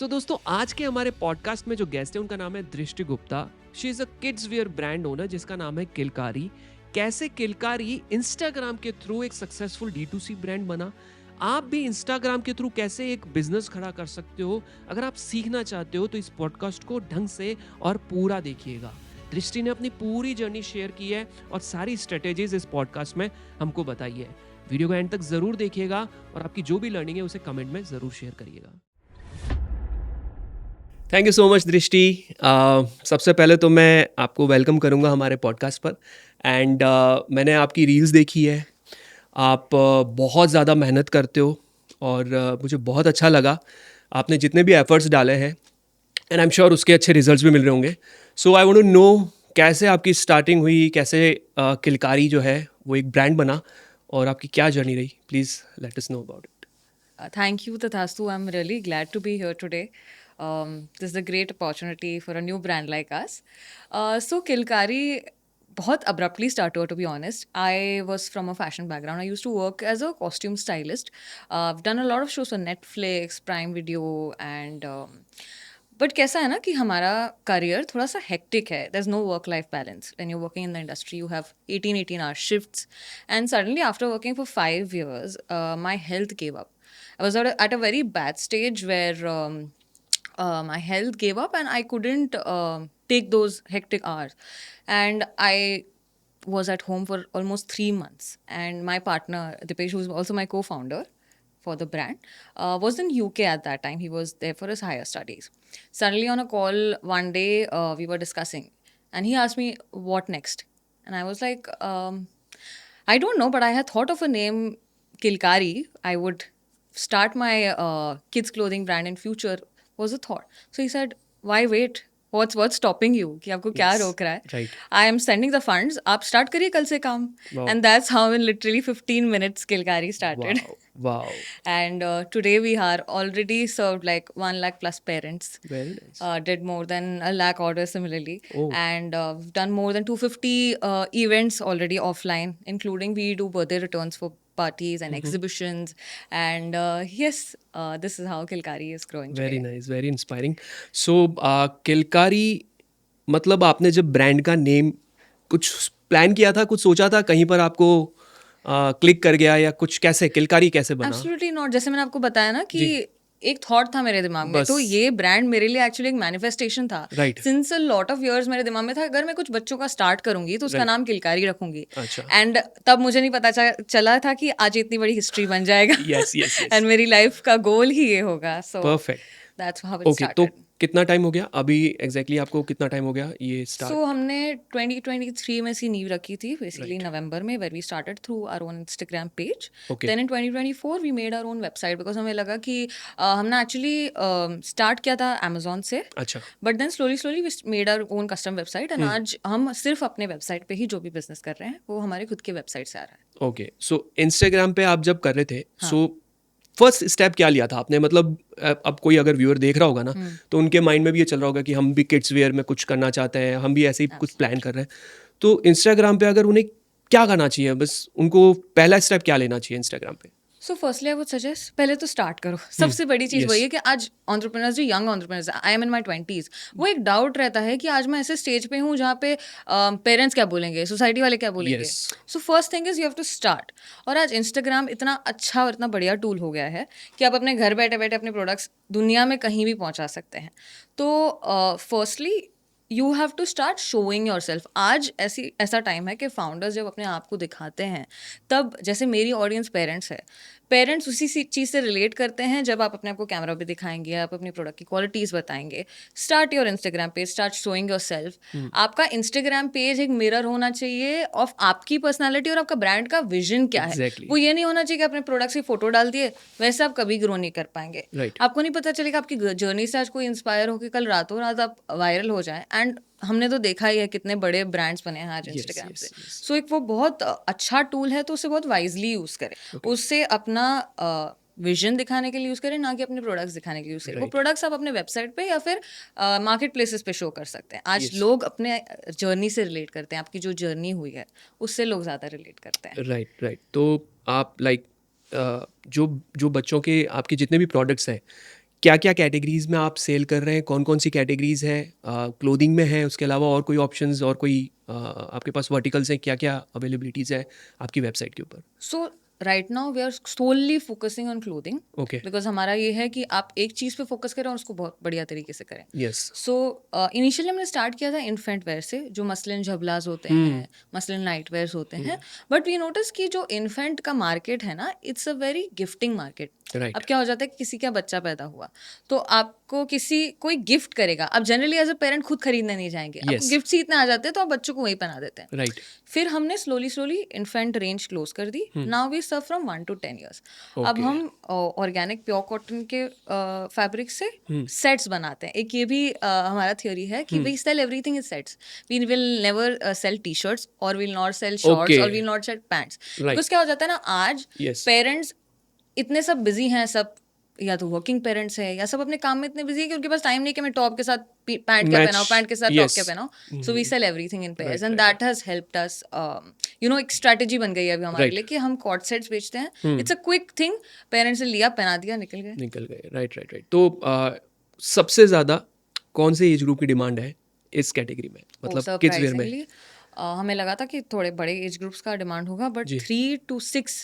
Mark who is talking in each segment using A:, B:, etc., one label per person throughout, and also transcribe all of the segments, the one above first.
A: दोस्तों आज के हमारे पॉडकास्ट में जो गेस्ट है उनका नाम है दृष्टि Gupta. She is a kids wear brand owner जिसका नाम है किलकारी। कैसे किलकारी इंस्टाग्राम के थ्रू एक सक्सेसफुल D2C ब्रांड बना, आप भी इंस्टाग्राम के थ्रू कैसे एक बिजनेस खड़ा कर सकते हो, अगर आप सीखना चाहते हो तो इस पॉडकास्ट को ढंग से और पूरा देखिएगा। दृष्टि ने अपनी पूरी जर्नी शेयर की है और सारी स्ट्रेटेजीज इस पॉडकास्ट में हमको बताई है। वीडियो को एंड तक जरूर देखिएगा और आपकी जो भी लर्निंग है उसे कमेंट में जरूर शेयर करिएगा। थैंक यू सो मच दृष्टि। सबसे पहले तो मैं आपको वेलकम करूंगा हमारे पॉडकास्ट पर। एंड मैंने आपकी रील्स देखी है। आप बहुत ज़्यादा मेहनत करते हो और मुझे बहुत अच्छा लगा आपने जितने भी एफर्ट्स डाले हैं, एंड आई एम श्योर उसके अच्छे रिजल्ट्स भी मिल रहे होंगे। सो आई वांट टू नो कैसे आपकी स्टार्टिंग हुई, कैसे किलकारी जो है वो एक ब्रांड बना और आपकी क्या जर्नी रही। Please let us know about it.
B: Thank you, Tathastu. I'm really glad to be here today. This is a great opportunity for a new brand like us. So, Kilkari बहुत abruptly started, to be honest. I was from a fashion background. I used to work as a costume stylist. I've done a lot of shows on Netflix, Prime Video, and but कैसा है ना कि हमारा career थोड़ा सा hectic है. There is no work life balance when you working in the industry. You have 18 hour shifts, and suddenly after working for 5 years, my health gave up. I was at a very bad stage where my health gave up and I couldn't take those hectic hours. And I was at home for almost 3 months. And my partner, Dipesh, who's also my co-founder for the brand, was in UK at that time. He was there for his higher studies. Suddenly on a call one day, we were discussing. And he asked me, what next? And I was like, I don't know, but I had thought of a name, Kilkari. I would start my kids clothing brand in future was a thought. So he said, why wait? What's stopping you? कि आपको क्या
A: Yes,
B: रोक रहा है?
A: right.
B: I am sending the funds. आप start करिए कल से काम.
A: Wow.
B: And that's how in literally 15 minutes Kilkari started.
A: Wow. Wow.
B: And today we are already served like 1 lakh plus parents.
A: Very nice.
B: Did more than a lakh orders similarly.
A: Oh.
B: And we've done more than 250 events already offline, including we do birthday returns for parties and exhibitions. And yes, this is how Kilkari is growing
A: very
B: today.
A: Nice, very inspiring. So Kilkari, मतलब आपने जब brand का name कुछ plan किया था, कुछ सोचा था, कहीं पर आपको क्लिक कर गया या कुछ, कैसे किलकारी कैसे बना?
B: Absolutely not. जैसे मैंने आपको बताया ना कि
A: जी।
B: एक थॉट था मेरे दिमाग में,
A: बस।
B: तो ये ब्रांड मेरे लिए एक्चुअली एक मैनिफेस्टेशन था.
A: Right.
B: Since a lot of years मेरे दिमाग में था अगर मैं कुछ बच्चों का स्टार्ट करूंगी तो उसका
A: Right.
B: नाम किलकारी रखूंगी.
A: अच्छा।
B: एंड तब मुझे नहीं पता चला था कि आज इतनी बड़ी हिस्ट्री बन जाएगा.
A: Yes yes yes.
B: एंड मेरी लाइफ का गोल ही ये होगा. So
A: perfect.
B: That's how it
A: okay, तो
B: स्टार्टेड.
A: कितना टाइम हो गया अभी एग्जैक्टली आपको, कितना टाइम हो गया ये स्टार्ट?
B: सो हमने 2023 में सी नींव रखी थी बेसिकली
A: Right.
B: नवंबर में, where we started through our own Instagram page.
A: Okay.
B: Then in 2024 we made our own website because हमें लगा कि हमने एक्चुअली स्टार्ट किया था अमेजोन से.
A: अच्छा।
B: But then slowly slowly we made our own custom website. And आज हम सिर्फ अपने वेबसाइट पे ही जो भी बिजनेस कर रहे हैं वो हमारे खुद के वेबसाइट से आ रहा है.
A: ओके, सो इंस्टाग्राम पे आप जब कर रहे थे,
B: हाँ.
A: सो फर्स्ट स्टेप क्या लिया था आपने? मतलब अब कोई अगर व्यूअर देख रहा होगा ना, तो उनके माइंड में भी ये चल रहा होगा कि हम भी किड्स वेयर में कुछ करना चाहते हैं, हम भी ऐसे ही कुछ प्लान कर रहे हैं। तो इंस्टाग्राम पे अगर उन्हें क्या करना चाहिए, बस उनको पहला स्टेप क्या लेना चाहिए इंस्टाग्राम पे?
B: So firstly I would suggest पहले तो स्टार्ट करो. सबसे बड़ी चीज़
A: yes.
B: वही है कि आज एंटरप्रेन्योर्स जो young entrepreneurs, I am in my 20s, वो एक डाउट रहता है कि आज मैं ऐसे स्टेज पे हूँ जहाँ पे पेरेंट्स क्या बोलेंगे, सोसाइटी वाले क्या बोलेंगे.
A: Yes.
B: So first thing is you have to start. और आज इंस्टाग्राम इतना अच्छा और इतना बढ़िया टूल हो गया है कि आप अपने घर बैठे बैठे अपने प्रोडक्ट्स दुनिया में कहीं भी पहुँचा सकते हैं. तो firstly you have to start showing your self. आज ऐसा टाइम है कि फाउंडर्स जब अपने आप को दिखाते हैं, तब जैसे मेरी ऑडियंस पेरेंट्स है, पेरेंट्स उसी चीज़ से रिलेट करते हैं. जब आप अपने आप को कैमरा पे दिखाएंगे, आप अपने प्रोडक्ट की क्वालिटीज़ बताएंगे, start your Instagram page, start showing your self. आपका इंस्टाग्राम पेज एक मिरर होना चाहिए ऑफ आपकी पर्सनैलिटी और आपका ब्रांड का विजन क्या है.
A: Exactly.
B: वो ये नहीं होना चाहिए कि अपने प्रोडक्ट की फोटो डाल दिए, वैसे आप कभी ग्रो नहीं कर पाएंगे.
A: Right.
B: आपको नहीं पता चलेगा आपकी जर्नी से आज कोई इंस्पायर होकर कल रातों रात आप वायरल हो जाए. एंड हमने तो देखा ही है कितने बड़े ब्रांड्स बने हैं आज
A: Yes,
B: इंस्टाग्राम
A: yes,
B: से.
A: yes.
B: सो एक वो बहुत अच्छा टूल है, तो उसे बहुत वाइजली यूज़ करें. उससे अपना विजन दिखाने के लिए यूज़ करें, ना कि अपने प्रोडक्ट्स दिखाने के लिए यूज़ करें. वो
A: Right.
B: प्रोडक्ट्स आप अपने वेबसाइट पे या फिर मार्केट प्लेसेस पे शो कर सकते हैं. आज
A: Yes.
B: लोग अपने जर्नी से रिलेट करते हैं. आपकी जो जर्नी हुई है उससे लोग ज़्यादा रिलेट करते हैं.
A: Right right. तो आप लाइक जो जो बच्चों के आपके जितने भी प्रोडक्ट्स हैं, क्या क्या कैटेगरीज में आप सेल कर रहे हैं, कौन कौन सी कैटेगरीज है, क्लोथिंग में है, उसके अलावा और कोई ऑप्शंस और कोई आपके पास वर्टिकल्स हैं, क्या क्या अवेलेबिलिटीज़ है आपकी वेबसाइट के ऊपर?
B: So right now we are solely focusing on clothing,
A: okay,
B: because हमारा ये है कि आप एक चीज़ पे फोकस करें और उसको बहुत बढ़िया तरीके से करें.
A: यस,
B: सो इनिशियली हमने स्टार्ट किया था इन्फेंट वेयर से, जो मसलिन झबलाज होते हैं, मसलिन नाइट वेयर्स होते हैं. बट वी नोटिस कि जो इन्फेंट का मार्केट है ना, it's a very gifting market.
A: Right,
B: अब क्या हो जाता है कि किसी का बच्चा पैदा हुआ तो आपको कोई गिफ्ट करेगा. आप जनरली एज अ पेरेंट खुद खरीदने नहीं जाएंगे, आपको
A: Yes.
B: गिफ्ट ही इतने आ जाते हैं तो आप बच्चों को वही पहना देते हैं.
A: राइट,
B: फिर हमने स्लोली इन्फेंट रेंज क्लोज कर दी. Now we serve from 1 to 10 years. अब
A: ओके,
B: हम ऑर्गेनिक प्योर कॉटन के फैब्रिक से सेट्स बनाते हैं. एक ये भी हमारा थ्योरी है कि we sell everything in sets. We will never sell T shirts और will not sell shorts
A: Okay.
B: और will not sell pants.
A: Right.
B: Because क्या हो जाता है ना, आज
A: Yes.
B: पेरेंट्स इतने सब बिजी हैं, सब या तो वर्किंग पेरेंट्स हैं या सब अपने काम में इतने बिजी है कि उनके पास टाइम नहीं कि मैं टॉप के साथ पैंट क्या
A: Match.
B: पहनाऊं, पैंट के साथ टॉप
A: Yes.
B: क्या पहनाऊं. So we sell everything in pairs
A: Right,
B: and that has helped us. एक स्ट्रेटजी बन गई है अभी हमारे
A: Right.
B: लिए कि हम कॉर्ड सेट्स बेचते हैं. It's a quick thing, parents ने लिया, पहना दिया, निकल गए.
A: निकल गए, राइट राइट राइट. तो सबसे ज़्यादा कौन से एज ग्रुप की डिमांड है इस कैटेगरी में, मतलब किड्स वेयर में?
B: सरप्राइजिंगली हमें लगा था कि थोड़े बड़े एज ग्रुप्स का डिमांड होगा, बट
A: जी.
B: 3 to 6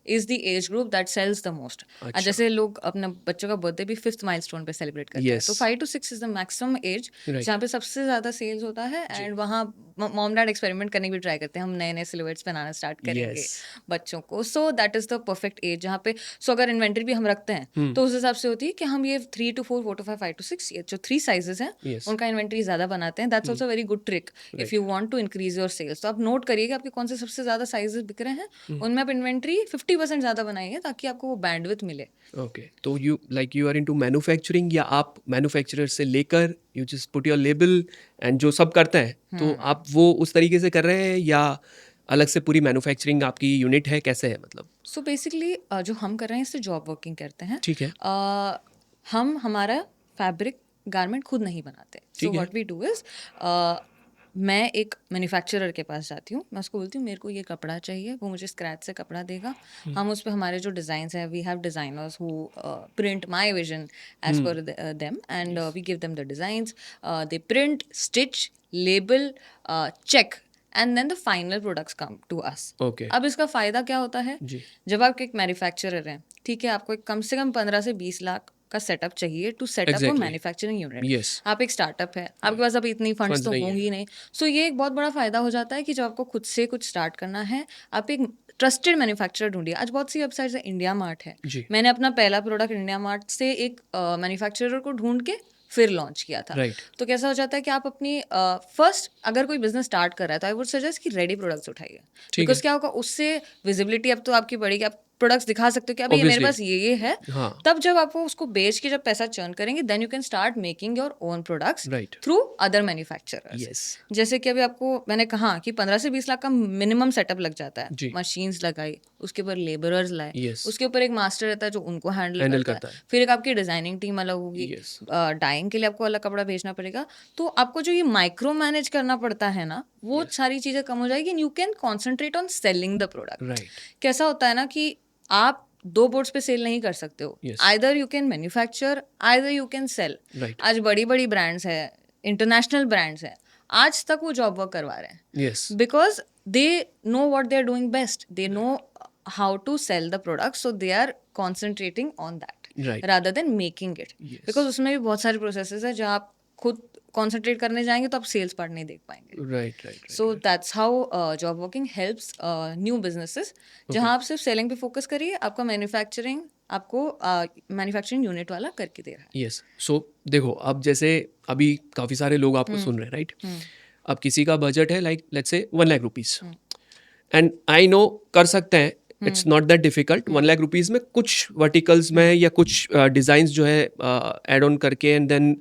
B: is the age group that sells the most.
A: अच्छा.
B: जैसे लोग अपने बच्चों का बर्थडे भी 5th माइलस्टोन पे सेलिब्रेट करते हैं,
A: Yes.
B: तो 5 to 6 is the maximum age
A: Right.
B: जहाँ पे सबसे ज्यादा सेल्स होता है. एंड वहाँ मॉम डैड एक्सपेरिमेंट करने की भी ट्राई करते हैं, हम नए नए सिलुएट्स बनाना स्टार्ट करेंगे
A: Yes.
B: बच्चों को. So that is the perfect age जहाँ पे, सो अगर इन्वेंटरी भी हम रखते हैं तो उस हिसाब से होती है कि हम ये 3 to 4, 4 to 5, 5 to 6, ये जो 3 साइजेस हैं
A: Yes.
B: उनका इन्वेंटरी ज्यादा बनाते हैं. That's also very good trick if you want to increase your sales. तो आप नोट करिए कि आपके कौन से सबसे ज्यादा साइजेस बिक रहे हैं, उनमें आप इन्वेंटरी 50% ज्यादा बनाइए ताकि आपको वो बैंडविड्थ मिले.
A: ओके, तो यू आर इनटू मैन्युफैक्चरिंग, या आप मैन्युफैक्चरर से लेकर you just put your label and जो सब करते हैं तो आप वो उस तरीके से कर रहे हैं, या अलग से पूरी मैन्युफैक्चरिंग आपकी यूनिट है, कैसे है मतलब?
B: सो बेसिकली जो हम कर रहे हैं इससे जॉब वर्किंग करते हैं.
A: ठीक है.
B: हम हमारा फैब्रिक गारमेंट खुद नहीं बनाते. सो
A: ठीक है.
B: व्हाट वी डू इज, मैं एक मैन्युफैक्चरर के पास जाती हूँ, मैं उसको बोलती हूँ मेरे को ये कपड़ा चाहिए, वो मुझे स्क्रैच से कपड़ा देगा. हम उस पर हमारे जो डिज़ाइंस हैं, we have designers who print my vision as per them and we give them the designs. They print, stitch, label, check and then the final products come to us.
A: Okay
B: अब इसका फ़ायदा क्या होता है,
A: जी.
B: जब आप एक मैन्युफैक्चरर हैं, ठीक है, आपको एक कम से कम 15 से 20 लाख का सेटअप चाहिए to setup a
A: Exactly.
B: Manufacturing unit.
A: Yes.
B: आप एक स्टार्टअप है, आपके पास अभी इतनी फंड्स
A: Funds
B: तो
A: नहीं है.
B: होंगी नहीं. सो ये एक बहुत बड़ा फायदा हो जाता है कि जब आपको खुद से कुछ स्टार्ट करना है, आप एक ट्रस्टेड मैन्युफैक्चरर ढूंढिए. आज बहुत सी वेबसाइट्स है, इंडिया मार्ट है.
A: जी.
B: मैंने अपना पहला प्रोडक्ट इंडिया मार्ट से एक मैन्युफैक्चरर को ढूंढ के फिर लॉन्च किया था.
A: Right.
B: तो कैसा हो जाता है कि आप अपनी फर्स्ट अगर कोई बिजनेस स्टार्ट कर रहा है तो आई वुड सजेस्ट कि रेडी प्रोडक्ट्स उठाइए.
A: ठीक
B: बिकॉज
A: है.
B: क्या होगा, उससे विजिबिलिटी अब तो आपकी बढ़ेगी, आप प्रोडक्ट्स दिखा सकते हो कि अभी ये मेरे
A: Obviously.
B: पास ये है.
A: हाँ.
B: तब जब आप वो उसको बेच के जब पैसा चर्न करेंगे, then you can start making your own products
A: Right.
B: Through other manufacturers.
A: Yes.
B: जैसे कि अभी आपको मैंने कहा कि 15 से 20 लाख का मिनिमम सेटअप लग जाता है.
A: जी.
B: मशीन्स लगाई, उसके ऊपर लेबरर्स लाए,
A: Yes.
B: उसके ऊपर एक मास्टर रहता है जो उनको हैंडल
A: Handle
B: करता
A: करता
B: है.
A: है.
B: फिर एक आपकी डिजाइनिंग टीम अलग होगी.
A: Yes.
B: डाइंग के लिए आपको अलग कपड़ा भेजना पड़ेगा. तो आपको जो ये माइक्रो मैनेज करना पड़ता है ना, वो सारी चीजें कम हो जाएगी and you can concentrate on selling the product.
A: Right.
B: कैसा होता है ना कि आप 2 बोर्ड्स पे सेल नहीं कर सकते हो.
A: Yes.
B: Either you can manufacture, either you can sell.
A: Right.
B: आज बड़ी बड़ी ब्रांड्स है, इंटरनेशनल ब्रांड्स है, आज तक वो जॉब वर्क करवा रहे हैं.
A: Yes.
B: Because they know what they are doing best, they know how to sell the product, so they are concentrating on that
A: Right.
B: Rather than making it.
A: Yes.
B: Because उसमें भी बहुत सारे processes है, जहाँ आप खुद कॉन्सेंट्रेट करने जाएंगे तो आप सेल्स पार्ट नहीं देख पाएंगे.
A: Right. Right.
B: So that's how job working helps new businesses, जहाँ आप सिर्फ सेलिंग पे फोकस करिए, आपका मैन्युफैक्चरिंग आपको मैन्युफैक्चरिंग यूनिट वाला करके दे रहा है.
A: यस. सो देखो, अब जैसे अभी काफ़ी सारे लोग आपको सुन रहे हैं, राइट? अब किसी का बजट है like let's say 1 lakh rupees, and I know कर सकते हैं, it's not that difficult. 1 lakh rupees में कुछ वर्टिकल्स में या कुछ डिज़ाइंस जो है ऐड ऑन करके एंड देन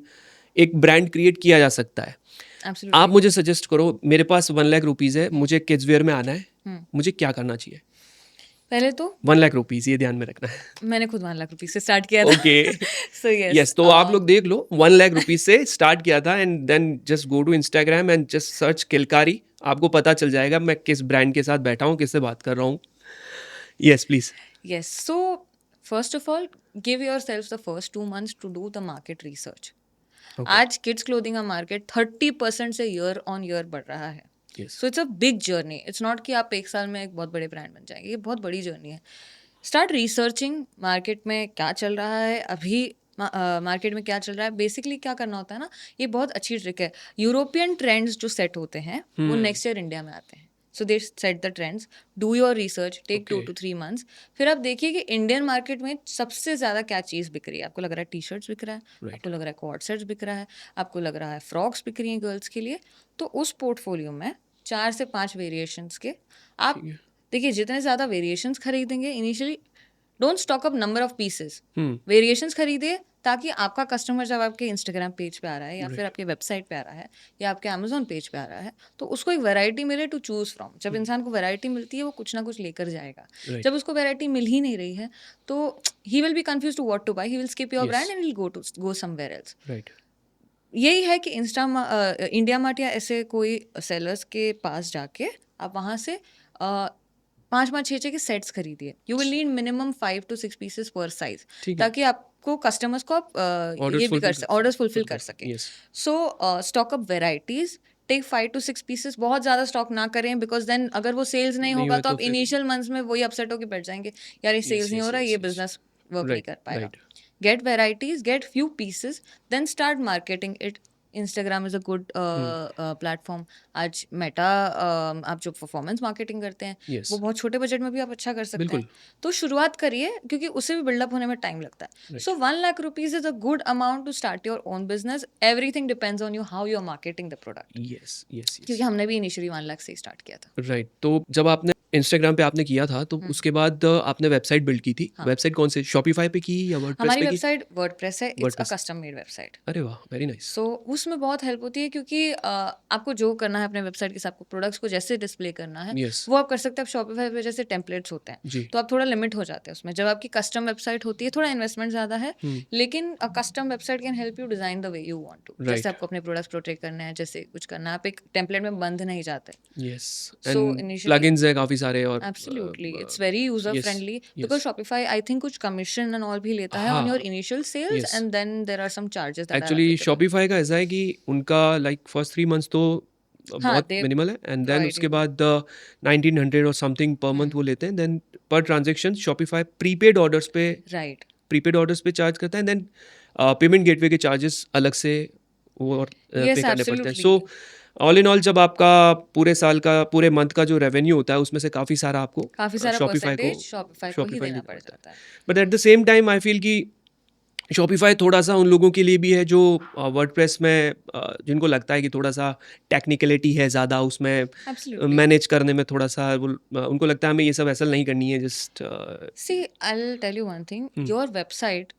A: एक ब्रांड क्रिएट किया जा सकता है.
B: Absolutely.
A: आप मुझे सजेस्ट करो, मेरे पास 1 लाख रुपीज़ है, मुझे किड्स वेयर में आना है, मुझे क्या करना चाहिए?
B: पहले तो
A: 1 लाख रुपीज़, ये ध्यान में रखना है.
B: मैंने खुद 1 लाख रुपीस से स्टार्ट किया था.
A: ओके.
B: सो यस.
A: यस, तो आप लोग देख लो, 1 लाख रुपीज़ से स्टार्ट किया था and then just go to Instagram and just search Kilkari. आपको पता चल जाएगा मैं किस ब्रांड के साथ बैठा हूँ, किससे बात कर रहा हूँ. Yes please.
B: Yes. So First of all, give yourselves the first 2 months to do the market research.
A: Okay.
B: आज किड्स क्लोथिंग का मार्केट 30% से ईयर ऑन ईयर बढ़ रहा है.
A: Yes.
B: So it's a big journey. It's not कि आप एक साल में एक बहुत बड़े ब्रांड बन जाएंगे. ये बहुत बड़ी जर्नी है. स्टार्ट रिसर्चिंग मार्केट में क्या चल रहा है अभी. मार्केट में क्या चल रहा है. बेसिकली क्या करना होता है ना, ये बहुत अच्छी ट्रिक है. यूरोपियन ट्रेंड्स जो सेट होते हैं वो नेक्स्ट ईयर इंडिया में आते हैं. So they set the trends. Do your research, take 2 to 3 months. फिर आप देखिए कि इंडियन मार्केट में सबसे ज़्यादा क्या चीज़ बिक रही है. आपको लग रहा है टी शर्ट्स बिक रहा है,
A: Right.
B: आपको लग रहा है कॉर्ड सेट्स बिक रहा है, आपको लग रहा है फ्रॉक्स बिक रही हैं गर्ल्स के लिए. तो उस पोर्टफोलियो में 4 से 5 वेरिएशंस के आप
A: ठीक है.
B: देखिए. जितने ज़्यादा वेरिएशंस खरीदेंगे initially, don't stock up number of pieces.
A: Hmm.
B: Variations खरीदिए ताकि आपका कस्टमर जब आपके इंस्टाग्राम पेज पे आ रहा है या
A: Right.
B: फिर आपके वेबसाइट पे आ रहा है या आपके अमेजोन पेज पे आ रहा है तो उसको एक वैरायटी मिले टू चूज फ्रॉम. जब इंसान को वैरायटी मिलती है वो कुछ ना कुछ लेकर जाएगा.
A: Right.
B: जब उसको वैरायटी मिल ही नहीं रही है तो he will be confuse to what to buy. He will skip your
A: Yes.
B: Brand and will go somewhere else.
A: Right.
B: यही है कि इंडिया मार्ट या ऐसे कोई सेलर्स के पास जाके आप वहाँ से 5-5-6 के सेट्स खरीदिए. You will need minimum 5 to 6 pieces पर साइज,
A: ठीक है.
B: ताकि आपको कस्टमर्स को आप
A: Orders
B: ये भी
A: fulfill कर
B: ऑर्डर्स फुलफिल कर सकें.
A: Yes.
B: So stock up varieties. Take 5 to 6 pieces. बहुत ज़्यादा स्टॉक ना करें बिकॉज देन अगर वो सेल्स नहीं
A: नहीं
B: होगा
A: हुआ
B: तो
A: तो
B: आप
A: फिर-
B: इनिशियल मंथ्स में वही अपसेट होकर बैठ जाएंगे. यार ये सेल्स
A: Yes,
B: नहीं
A: yes,
B: हो रहा,
A: yes,
B: ये
A: yes.
B: बिजनेस वर्क नहीं
A: Right.
B: कर पाएगा.
A: Right.
B: Get varieties, get few pieces, then start marketing it. Instagram is a good platform. आज मेटा आप जो परफॉर्मेंस मार्केटिंग करते हैं
A: Yes.
B: वो बहुत छोटे बजट में भी आप अच्छा कर सकते
A: बिल्कुल.
B: हैं. तो शुरुआत करिए क्योंकि उसे भी बिल्डअप होने में टाइम लगता है.
A: Right.
B: So 1 lakh rupees is a good amount to start your own business. Everything depends on you how you are marketing the product.
A: Yes. Yes. Yes.
B: क्योंकि हमने भी इनिशियली 1 लाख से स्टार्ट किया था.
A: राइट. तो जब आपने इंस्टाग्राम पे आपने किया था तो उसके बाद आपने वेबसाइट बिल्ड की थी.
B: हाँ.
A: वेबसाइट कौन से, शॉपिफाई पे की या वर्डप्रेस
B: हमारी
A: पे की?
B: वेबसाइट वर्डप्रेस है. It's a
A: WordPress.
B: Custom made website.
A: अरे वाह, वेरी नाइस.
B: सो उसमें बहुत हेल्प होती है क्योंकि आपको जो करना है अपने वेबसाइट के साथ, आपको प्रोडक्ट्स को जैसे डिस्प्ले करना है
A: यस.
B: वो आप कर सकते हैं. आप शॉपिफाई पे जैसे टेम्पलेट्स होते हैं
A: जी.
B: तो आप थोड़ा लिमिट हो जाते हैं उसमें. जब आपकी कस्टम वेबसाइट होती है थोड़ा इन्वेस्टमेंट ज़्यादा है, लेकिन custom website can help you design the way you want to.
A: Right.
B: जैसे आपको अपने प्रोडक्ट्स प्रोटेक्ट करने हैं, जैसे कुछ करना है, आप एक टेम्पलेट में बंद नहीं जाते.
A: Yes.
B: So
A: and
B: initially-
A: plugins है काफी सारे और
B: absolutely it's very user
A: yes,
B: friendly
A: yes.
B: Because Shopify I think कुछ कमीशन एंड ऑल भी लेता है ऑन
A: हाँ.
B: Your initial sales
A: Yes.
B: And then there are some charges that are
A: actually Shopify का ऐसा है कि उनका लाइक फर्स्ट 3 months तो बहुत
B: they
A: मिनिमल है एंड देन
B: provide
A: उसके
B: you.
A: बाद 1900 और समथिंग पर मंथ वो लेते हैं. Then per transaction Shopify prepaid orders पे चार्ज करता है. देन पेमेंट गेटवे के चार्जेस अलग से वो और पे
B: Yes,
A: करने पड़ते हैं.
B: absolutely.
A: So all in all जब आपका पूरे साल का पूरे मंथ का जो रेवेन्यू होता है उसमें से काफ़ी सारा आपको
B: काफी सारा
A: शॉपिफाई
B: परसेंटेज शॉपिफाई को ही
A: Shopify
B: देना
A: देना
B: पड़
A: पड़ता है.
B: जाता है.
A: But at the same time I feel कि शॉपिफाई थोड़ा सा उन लोगों के लिए भी है जो वर्डप्रेस में जिनको लगता है कि थोड़ा सा टेक्निकलिटी है ज़्यादा उसमें
B: एब्सोल्युटली.
A: मैनेज करने में थोड़ा सा उनको लगता है हमें ये सब ऐसा नहीं करनी है just
B: see I will tell you one thing. Your website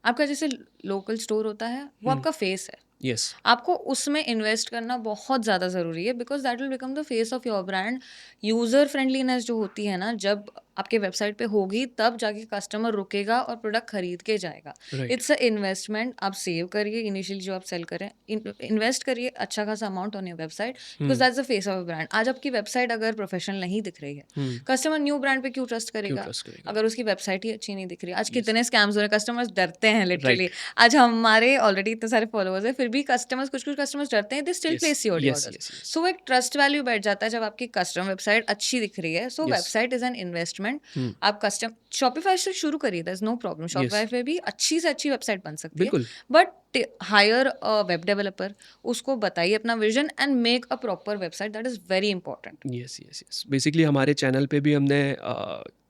B: आपका जैसे लोकल स्टोर होता है वो आपका फेस है.
A: यस.
B: आपको उसमें इन्वेस्ट करना बहुत ज़्यादा ज़रूरी है because that will become the face of your brand. User friendliness जो होती है ना, जब आपके वेबसाइट पे होगी तब जाके कस्टमर रुकेगा और प्रोडक्ट खरीद के जाएगा.
A: राइट.
B: It's a investment. आप सेव करिए इनिशियली जो आप सेल करें, इन्वेस्ट करिए अच्छा खासा amount on your website because that's the face of brand. आज आपकी वेबसाइट अगर प्रोफेशनल नहीं दिख रही है, कस्टमर न्यू ब्रांड पे क्यों ट्रस्ट करेगा
A: ट्रस्ट करेगा.
B: अगर उसकी वेबसाइट ही अच्छी नहीं दिख रही. आज कितने स्कैम्स हो रहे हैं, कस्टमर्स डरते हैं लिटरली. आज हमारे ऑलरेडी इतने सारे फॉलोअर्स हैं फिर भी कस्टमर्स कुछ कस्टमर्स डरते हैं. They still
A: Yes,
B: place your
A: yes,
B: orders.
A: yes, yes.
B: सो एक ट्रस्ट वैल्यू बैठ जाता है जब आपकी कस्टम वेबसाइट अच्छी दिख रही है. सो
A: Yes.
B: Website is an investment. आप कस्टम शॉपिफाई से शुरू करिए, दैट्स नो प्रॉब्लम. शॉपिफाई पे भी अच्छी से अच्छी वेबसाइट बन सकती है.
A: बिल्कुल.
B: बट हायर वेब डेवलपर, उसको बताइए अपना vision and make a proper website. That is very important.
A: Yes yes yes. Basically हमारे चैनल पे भी हमने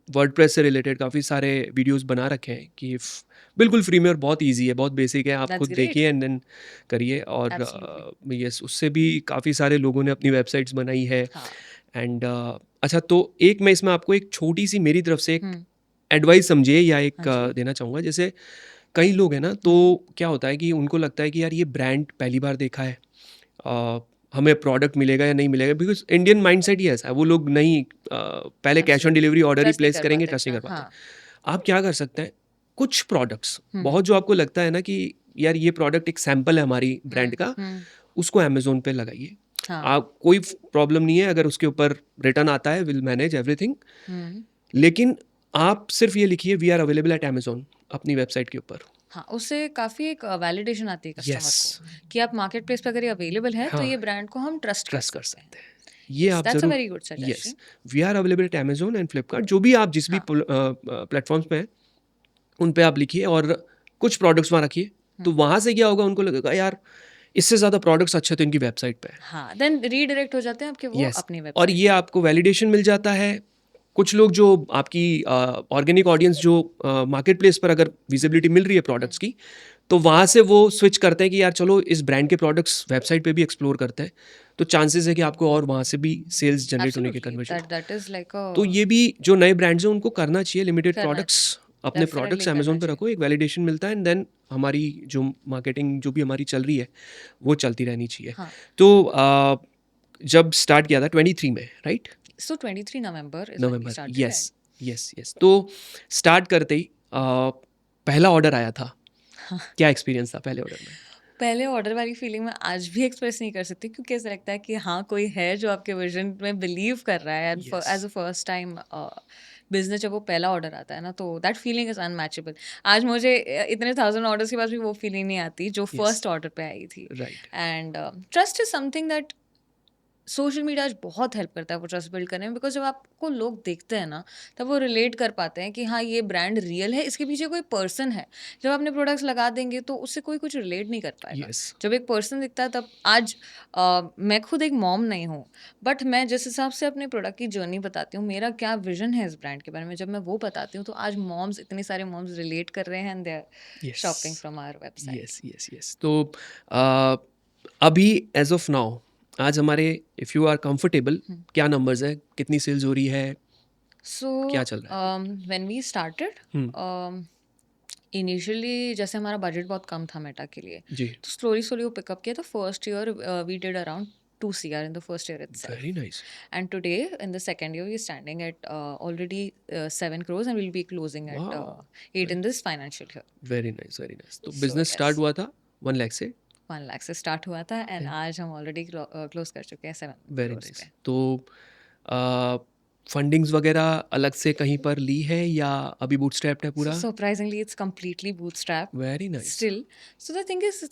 A: वर्डप्रेस से रिलेटेड काफ़ी सारे वीडियोस बना रखे हैं कि बिल्कुल फ्री में और बहुत इजी है, बहुत बेसिक है. आप
B: That's
A: खुद
B: great.
A: देखिए एंड देन करिए. और
B: Absolutely.
A: यस उससे भी काफ़ी सारे लोगों ने अपनी वेबसाइट्स बनाई है.
B: हाँ.
A: एंड अच्छा, तो एक मैं इसमें आपको एक छोटी सी मेरी तरफ से एक
B: हम्म.
A: एडवाइस समझिए या एक
B: हाँ जी.
A: देना चाहूँगा. जैसे कई लोग हैं ना, तो क्या होता है कि उनको लगता है कि यार ये ब्रांड पहली बार देखा है, हमें प्रोडक्ट मिलेगा या नहीं मिलेगा. बिकॉज इंडियन माइंडसेट ही ऐसा है, वो लोग नहीं पहले cash on delivery order he
B: Trust नहीं
A: प्लेस
B: कर
A: करेंगे,
B: पाते
A: ट्रस्ट नहीं कर
B: इतना.
A: पाते.
B: हाँ.
A: आप क्या कर सकते हैं, कुछ प्रोडक्ट्स बहुत जो आपको लगता है ना कि यार ये प्रोडक्ट एक सैंपल है हमारी ब्रांड का, उसको अमेजोन पे लगाइए.
B: हाँ.
A: आप कोई प्रॉब्लम नहीं है अगर उसके ऊपर रिटर्न आता है, विल मैनेज एवरीथिंग. लेकिन आप सिर्फ ये लिखिए we are available at Amazon अपनी वेबसाइट के ऊपर।
B: हाँ, उससे काफ़ी एक वैलिडेशन आती है कस्टमर
A: यस,
B: को कि आप मार्केट प्लेस पे अगर ये अवेलेबल है तो
A: हाँ,
B: ये ब्रांड को हम ट्रस्ट कर
A: ट्रस्ट कर
B: सकते हैं।
A: सकते हैं। ये
B: यस,
A: आप
B: दैट्स अ
A: ज़रूर,
B: very good
A: yes,
B: suggestion.
A: We are available at Amazon and Flipkart, जो भी आप जिस भी
B: हाँ।
A: प्लेटफॉर्म्स पे हैं, उन पे आप लिखिए और कुछ प्रोडक्ट्स वहाँ रखिए। तो वहाँ से क्या होगा, उनको लगेगा यार इससे ज़्यादा प्रोडक्ट्स अच्छे तो इनकी वेबसाइट पे है।
B: हाँ, देन रीडायरेक्ट हो जाते हैं आपके वो
A: यस,
B: अपनी
A: और
B: वेबसाइट
A: ये
B: पे।
A: आपको वैलिडेशन मिल जाता है। कुछ लोग जो आपकी ऑर्गेनिक ऑडियंस जो मार्केट प्लेस पर अगर विजिबिलिटी मिल रही है प्रोडक्ट्स की, तो वहाँ से वो स्विच करते हैं कि यार चलो इस ब्रांड के प्रोडक्ट्स वेबसाइट पे भी एक्सप्लोर करते हैं, तो चांसेस है कि आपको और वहाँ से भी सेल्स जनरेट होने के
B: एब्सोल्युटली,
A: कन्वर्जन हो।
B: दैट इज़ लाइक
A: तो
B: अ
A: ये भी जो नए ब्रांड्स हैं उनको करना चाहिए, लिमिटेड
B: करना
A: प्रोडक्ट्स,
B: चाहिए,
A: अपने
B: डेफिनिटली
A: प्रोडक्ट्स
B: करना
A: अमेजोन पे
B: चाहिए।
A: रखो, एक वैलिडेशन मिलता है एंड देन हमारी जो मार्केटिंग जो भी हमारी चल रही है वो चलती रहनी चाहिए।
B: हाँ,
A: तो जब स्टार्ट किया था 23 में, right?
B: So 23 November is when we
A: November,
B: started
A: yes,
B: and
A: yes, yes. तो स्टार्ट करते ही पहला ऑर्डर आया था। क्या एक्सपीरियंस था पहले ऑर्डर में?
B: पहले ऑर्डर वाली फीलिंग मैं आज भी एक्सप्रेस नहीं कर सकती क्योंकि ऐसा लगता है कि हाँ, कोई है जो आपके विजन में बिलीव कर रहा है and
A: yes,
B: as a first time business जब वो पहला ऑर्डर आता है ना तो दैट फीलिंग इज अनमैचेबल। आज मुझे इतने 1000 ऑर्डर्स के बाद भी वो फीलिंग नहीं आती जो
A: यस,
B: फर्स्ट ऑर्डर पे आई थी।
A: Right,
B: and trust is something that social media आज बहुत हेल्प करता है वो ट्रस्ट बिल्ड करने में, बिकॉज जब आपको लोग देखते हैं ना तब वो रिलेट कर पाते हैं कि हाँ ये ब्रांड रियल है, इसके पीछे कोई पर्सन है। जब अपने प्रोडक्ट्स लगा देंगे तो उससे कोई कुछ रिलेट नहीं कर पाएगा।
A: यस,
B: जब एक पर्सन दिखता है तब आज मैं खुद एक मॉम नहीं हूँ, बट मैं जिस हिसाब से अपने प्रोडक्ट की जर्नी बताती हूँ, मेरा क्या विजन है इस ब्रांड के बारे में, जब मैं वो बताती हूँ तो आज मॉम्स, इतने सारे मॉम्स रिलेट कर रहे हैं and they are
A: yes,
B: shopping from our website.
A: Yes, yes, yes. तो अ, अभी एज ऑफ नाउ आज हमारे, इफ़ यू आर कंफर्टेबल, क्या नंबर्स है, कितनी सेल्स हो रही है,
B: सो
A: क्या चल रहा है अभी?
B: When we started,
A: hmm,
B: initially जैसे हमारा बजट बहुत कम था मेटा के लिए,
A: जी,
B: तो स्लोली स्लोली वो पिकअप किया। तो first year we did around 2 CR in the first year
A: very
B: itself,
A: nice,
B: and today in the second year we are standing at already 7 crores and we'll be closing at
A: wow!
B: 8 in this financial year.
A: Very nice, very nice. तो
B: So
A: business start
B: yes,
A: हुआ था 1 लाख से?
B: 1 लाख से start हुआ था and
A: and
B: आज हम already close कर चुके हैं 7
A: वेरी
B: crores
A: नाइस।
B: पे।
A: तो फंडिंग्स वगैरह अलग से कहीं पर ली है या अभी बूटस्ट्रैप्ड है
B: So
A: पूरा?
B: surprisingly it's completely bootstrapped
A: very nice,
B: still. So the thing is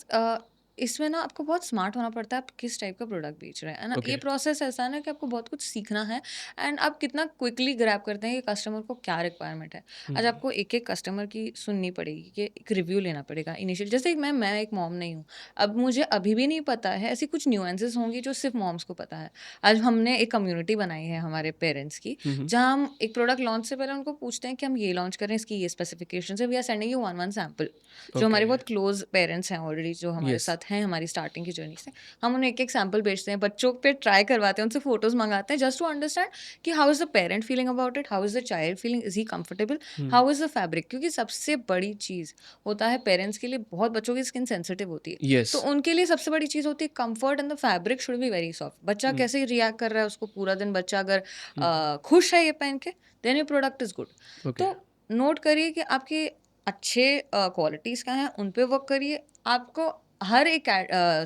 B: इसमें ना आपको बहुत स्मार्ट होना पड़ता है आप किस टाइप का प्रोडक्ट बेच रहे हैं, है ना। ये
A: ओके,
B: प्रोसेस ऐसा है ना कि आपको बहुत कुछ सीखना है एंड आप कितना क्विकली ग्रैब करते हैं कि कस्टमर को क्या रिक्वायरमेंट है।
A: हुँ,
B: आज आपको एक एक कस्टमर की सुननी पड़ेगी कि एक रिव्यू लेना पड़ेगा इनिशियल। जैसे मैं एक मॉम नहीं हूँ, अब मुझे अभी भी नहीं पता है, ऐसी कुछ न्यूएंसेस होंगी जो सिर्फ मॉम्स को पता है। आज हमने एक कम्युनिटी बनाई है हमारे पेरेंट्स की,
A: हुँ, हुँ,
B: जहाँ हम एक प्रोडक्ट लॉन्च से पहले उनको पूछते हैं कि हम ये लॉन्च करें, इसकी ये स्पेसिफिकेशन है, we are sending you one sample. जो
A: ओके,
B: हमारे बहुत क्लोज पेरेंट्स हैं ऑलरेडी, जो हमारे
A: येस,
B: साथ हैं हमारी स्टार्टिंग की जर्नी से, हम उन्हें एक एक सैम्पल भेजते हैं, बच्चों पे ट्राई करवाते हैं, उनसे फोटोज मंगाते हैं जस्ट टू अंडरस्टैंड कि how is the parent feeling about it, how is the child feeling, is he comfortable,
A: hmm,
B: how is the fabric. क्योंकि सबसे बड़ी चीज़ होता है पेरेंट्स के लिए, बहुत बच्चों की स्किन सेंसिटिव होती है,
A: येस,
B: तो उनके लिए सबसे बड़ी चीज़ होती है comfort and the fabric should be very soft. बच्चा
A: हुँ,
B: कैसे रिएक्ट कर रहा है उसको पूरा दिन, बच्चा अगर
A: हुँ,
B: खुश है ये पहन के, then your product is good.
A: Okay,
B: तो नोट करिए कि आपके अच्छे क्वालिटीज़ क्या हैं, उन पे वर्क करिए। आपको हर एक